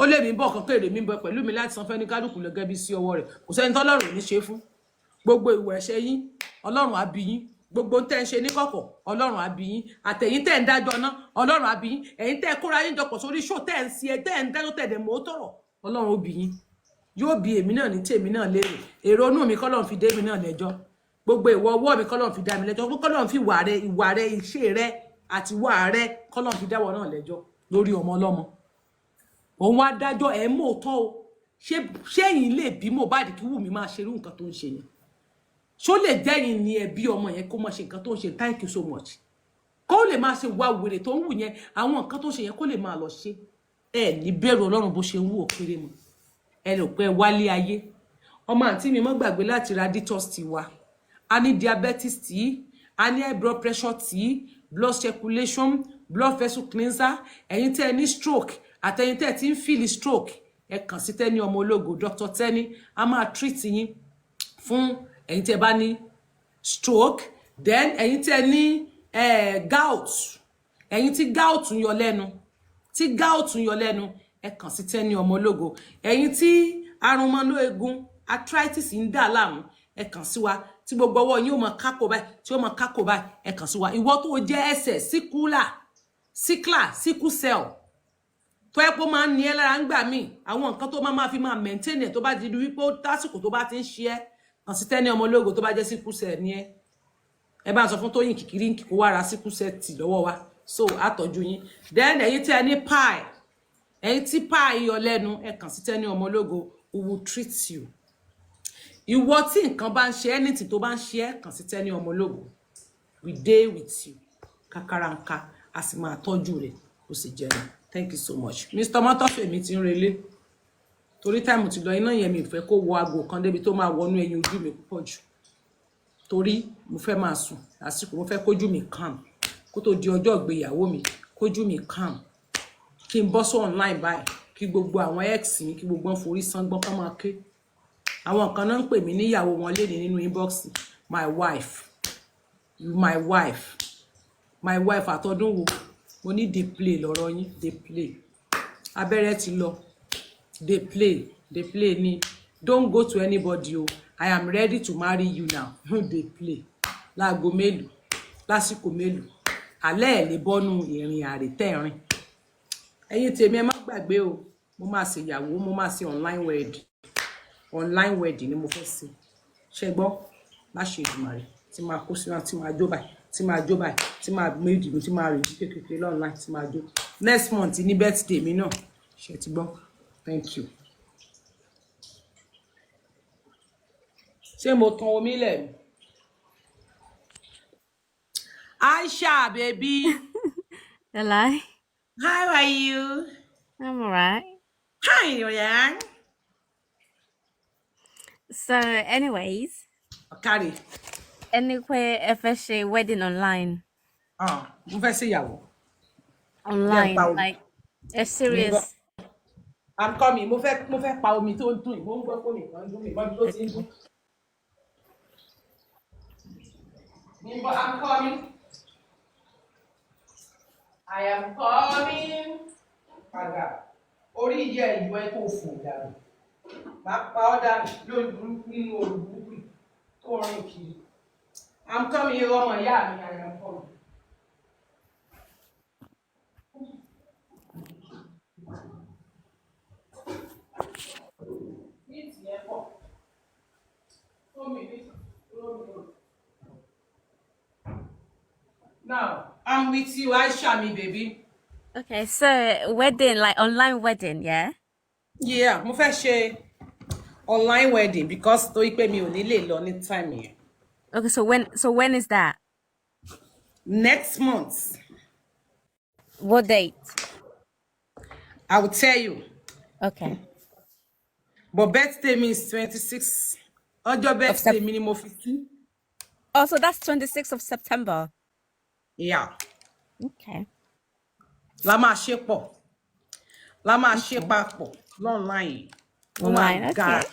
ó lè mí bọ̀ kankan èrè mi bọ̀ pẹ̀lú mi láti san fẹ́ ní kálukú lẹ́gẹ́ bí sí ọwọ́ rẹ̀ kò sẹ́ni tọ́lọ́run ò ní ṣe fún gbogbo ìwà ẹ̀ṣẹ̀ yín Ọlọ́run á bí yín gbogbo tẹ́ ń ṣe ní kọ̀kọ̀ Ọlọ́run á bí yín àtẹ̀yìn tẹ́ ń dájọ́ ná Ọlọ́run á bí yín ẹ̀yin tẹ́ kóra yín jọpọ̀ sórí ṣó tẹ́ ń sí ẹ tẹ́ ń dájọ́ tẹ́ dẹ̀ mọ́ tọ̀rọ̀ Ọlọ́run ó bí yín yóò bí èmi náà ní tèmi náà léèrè èrò inú mi kọ́lọ́run fi dé mi náà lẹ́jọ́ gbogbo ìwọ ọwọ́ mi kọ́lọ́run fi dá mi lẹ́jọ́ kọ́lọ́run fi ìwà rẹ iṣẹ́ rẹ àti wà rẹ kọ́lọ́run fi dáwọ́ náà lẹ́jọ́ lórí ọmọ ọlọ́mọ òun wá dájọ́ ẹ̀ mọ́ òótọ́ o ṣé ẹ̀yin lè bí Mohbad kí Wùmí máa ṣerú nǹkan tó ń ṣe yẹn ṣó lè jẹ́yìn ní ẹbí ọmọ yẹn kó máa ṣe nǹkan tó ń ṣe thank you so much kó lè máa ṣe wá wèrè tó ń wù yẹn àwọn nǹkan tó ń ṣe yẹn kó lè máa lọ ṣe ẹ ní bẹ̀rù Ọlọ́run bó ṣe ń wù òkèrè mọ́ ẹ rò pé wálé ayé ọmọ àǹtí mi mọ́ gbàgbé láti ra detox tea wa a ní diabetes tea a ní high blood pressure tea blood circulation blood vessel cleanser ẹ̀yin tẹ́ ẹ ní stroke àtẹ̀yin tẹ́ ẹ ti ń feel stroke ẹ kàn sí Tenny ọmọ ológo Dr. Tenny a máa treat yín fún ẹ̀yin tẹ́ bá ní stroke then ẹ̀yin tẹ́ ní gout ẹ̀yin tí gout ń yọ lẹ́nu ẹ kàn sí Tenny ọmọ ológo ẹ̀yin tí arúnmọ́nú eegun arthritis ń dà láàmú ẹ kàn sí wa tí gbogbo ọwọ́ yín ó máa kákò báyìí tí ó máa kákò báyìí ẹ kàn sí wa ìwọ tó jẹ́ ẹsẹ̀ sickle cell tó ẹ pé máa ń ní ẹ lára ń gbà míì àwọn nǹkan tó máa fi máa maintain ẹ tó bá ti di wípé tásìkò tó bá ti ń ṣe ẹ kàn sí Tenny ọmọ ológo tó bá jẹ́ sickle cell ní ẹ bá sọ fún Tóyìn Kìkìrí kó wá ra sickle cell tì lọ́wọ́ wa so àtọ́jú yín then ẹ̀yin tí ẹ ní pie ẹ̀yin tí pie yọ lẹ́nu ẹ kàn sí Tenny ọmọ ológo we will treat you ìwọ tí nǹkan bá ń ṣe anything tó bá ń ṣe ẹ kàn sí Tenny ọmọ ológo we dey with you kàkàràǹkà a sì máa tọ́jú rẹ̀ kó sì jẹ́ ní. Thank you so much. Mr. Mọ́tọ́fẹ̀ mi ti ń relé. Torí time ti lọ iná yẹn mi fẹ́ kó wọ aago kan débi tó máa wọnú ẹyin ojú mi púpọ̀ jù. Torí mo fẹ́ máa sùn lásìkò mo fẹ́ kójú mi calm. Kó tó di ọjọ́ ìgbéyàwó mi kójú mi calm. Kí n bọ́ sí online báyìí kí gbogbo àwọn ex mi kí gbogbo wọn forí sangbọ́n ká máa ké. Àwọn kan náà ń pè mí níyàwó wọn léde nínú inbox my wife àtọdún wo mo ní dey play lọ́rọ̀ yín dey play abẹ́rẹ́ ti lọ dey play ni don't go to anybody o I am ready to marry you now dey play láago mélòó lásìkò mélòó alẹ́ ẹ̀ lè bọ́nú ìrìn àrè tẹ̀rín ẹ̀yin tèmi ẹ má gbàgbé o mo máa ṣe ìyàwó mo máa ṣe online wedding ni mo fẹ́ ṣe ṣe gbọ́ láṣẹ Èdùmàrè tí máa kó sínú tí máa jó báyìí tí máa méjì mi tí máa rèé kékeré online tí máa jó next month ní birthday mi náà ṣe ti gbọ́ thank you. ṣé mo tan omi lẹ̀ mi. Aisha baby. Hello. How are you? I'm alright. Hi Yoyan. So, anyways. Carry. Anywhere FSA wedding online. Mo fẹ́ ṣe ìyàwó. Online, like a serious. I'm coming. Mo fẹ́ pa omi tó ń dùn. Mo ń gbọ́ fún mi kan dùn mi bọ́dún tó ti ń dùn. I'm coming. I am coming. Padà. Orí ìyá ìwọ ẹ kò fò dànù. Máa pa ọ́ dànù lórí burúkú nínú òru burúkú tó rìn kiri. I'm coming here, ọmọ ìyá mi, I am coming. Now, I'm with you, Aisha, me baby. Okay, so wedding, like online wedding, yeah? Yeah, mo fẹ́ ṣe online wedding because tó ipe mi ò ní lè lọ ní time yẹn. Okay, so when is that? Next month. What date? I will tell you. Okay. But birthday means 26. Ọjọ́ birthday mi ni mo fi sí. Oh, so that's 26th of September. Yeah. Okay. La máa ṣe pọ̀. La máa ṣe papọ̀ online. Oh my Online. God. Okay.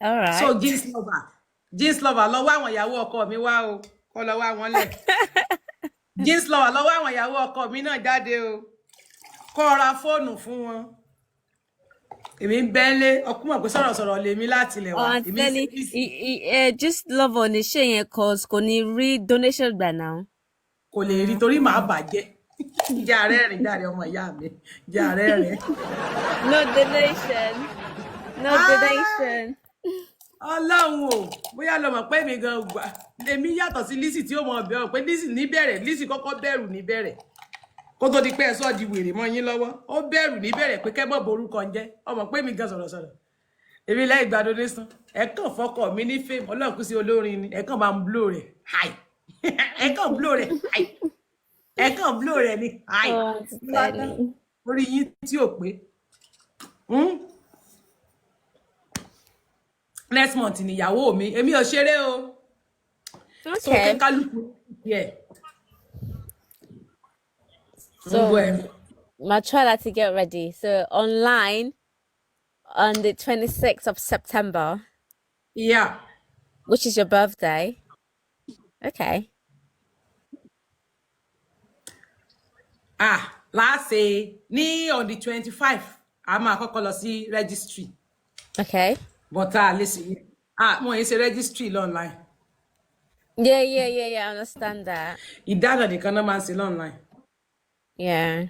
All right. So jeans lover lọ wá àwọn ìyàwó ọkọ mi wá o. Kó lọ wá wọn lẹ̀. Jeans lover lọ wá àwọn ìyàwó ọkọ mi náà jáde o. Kó ra fóònù fún wọn. Èmi ń bẹ́lé ọkùnrin pé sọ̀rọ̀ lèmi láti ilẹ̀ wá. Auntie Lenny, just love on the share yẹn cause kò ní rí donation gbà now. Kò lè rí torí màá bàjẹ́. Jẹ́ rẹ́rìn jáde ọmọ ìyá mi. Jẹ́ rẹ́rìn. No donation. No donation. Ọlọ́run o, bóyá lọ mọ̀ pé mi gan gbà. Èmi yàtọ̀ sí Lizzy tí ó mọ̀ bẹ̀rù pé Lizzy níbẹ̀rẹ̀, Lizzy kọ́kọ́ bẹ̀rù níbẹ̀rẹ̀. Kó tó di pé ẹ sọ di wèrè mọ́ yín lọ́wọ́. Ó bẹ̀rù níbẹ̀rẹ̀ pé kẹ́mọ̀ borúkọ ń jẹ́. Ọmọ pé mi gan sọ̀rọ̀. Èmi lẹ́yìn ìgbà donation. Ẹ kàn fọkọ mi ní fame. Ọlọ́run kú sí olórin ni. Ẹ kàn máa ń blow rẹ̀. Hi. Ẹ kàn blow rẹ̀. Hi. Ẹ kàn blow rẹ̀ ni. Hi. Auntie Lenny. Orí yín tí ò pé. Next month ni ìyàwó mi. Èmi ò ṣeré o. So Okay. kálukú yeah. So my try to get ready. So online on the 26th of September, Yeah. which is your birthday. Okay. Last say ní on the 25, a máa kọ́kọ́ lọ sí registry. Okay. But listen, mo yẹn ṣe registry online. Yeah. I understand that. Ìdáná nìkan náà máa ń ṣe online. Yeah.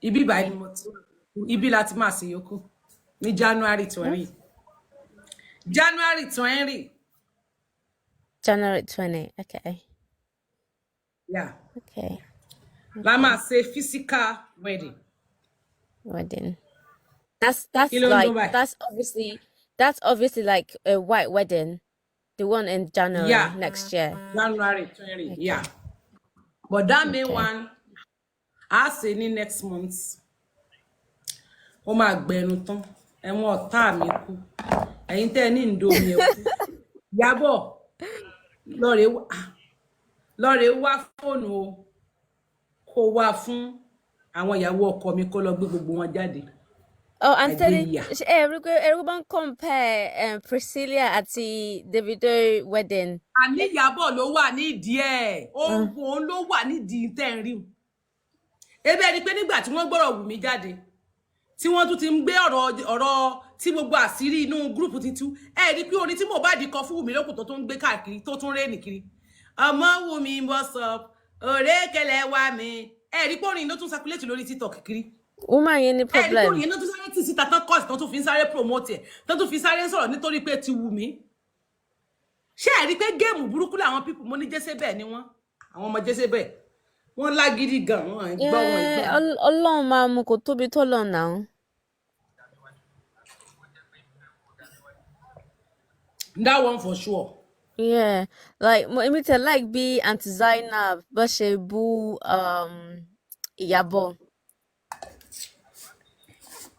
Ibi báyìí ni mo ti wà. Ibi láti máa ṣe yòókù ní January 20. January 20. January 20. Okay. Yeah. Okay. La máa ṣe physical wedding. Wedding. That's Kí ló ń like lọ báyìí? that's obviously like a white wedding. The one in January Yeah. next year. January 20. Yeah. But that main Okay. one, I say ní next month. Ó máa gbẹnu tán. Ẹ̀wọ̀n ọ̀tá mi kú. Ẹ̀yin tẹ́ ní Indomie kú. Yábọ̀, lọ́rẹ̀ wá fóònù o. Kó wá fún àwọn ìyàwó ọkọ mi kó lọ gbé gbogbo wọn jáde. Oh, I'm telling Nàìjíríà. everyone compare Priscilla at the Davido wedding. Àní Ìyábọ̀ ló wà nídìí ẹ̀. Òun ló wà nídìí tẹ́ ń rí. Ebe ẹni pé nígbà tí wọ́n gbọ́rọ̀ Wùmí jáde, tí wọ́n tún ti ń gbé ọ̀rọ̀ tí gbogbo àṣírí inú gúrùpù ti tú, ẹ rí pé orin tí Mohbad kọ fún Wùmí lókùn tó tún ń gbé káàkiri tó tún rẹ́ẹ̀nì kiri. Ọmọ Wùmí what's up? Òrékèlè wá mi. Ẹ rí pé orin ló tún circulate lórí TikTok kiri. Woman, any Ẹ rí pé problem? orin yẹn náà tún sáré tì síta tán kọ́ọ̀sì tán tún fi ń sáré promote ẹ̀ tán tún fi sáré sọ̀rọ̀ nítorí pé ti Wùmí. Ṣé ẹ rí pé géèmù burúkú làwọn people mo ní Jésébẹ̀ ni wọ́n? Àwọn ọmọ Jésébẹ̀. Wọ́n lágídí gan, wọ́n gbọ́ wọn Yeah, ìgbọ́. Ọlọ́run máa mú kó tóbi tó lọ now. That one for sure. Yeah, like me to like be anti Zainab, but she boo Iyabo.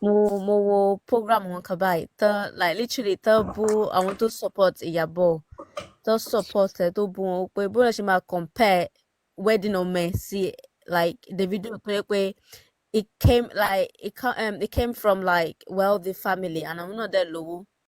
Mo wo program wọn kan báyìí tán like literally tán bú àwọn tó support Iyabo tán support ẹ tó bú wọn pé bóyá ṣe máa compare wedding ọmọ ẹ sí like the video pé pé it came from like wealthy family and àwọn náà dẹ̀ lówó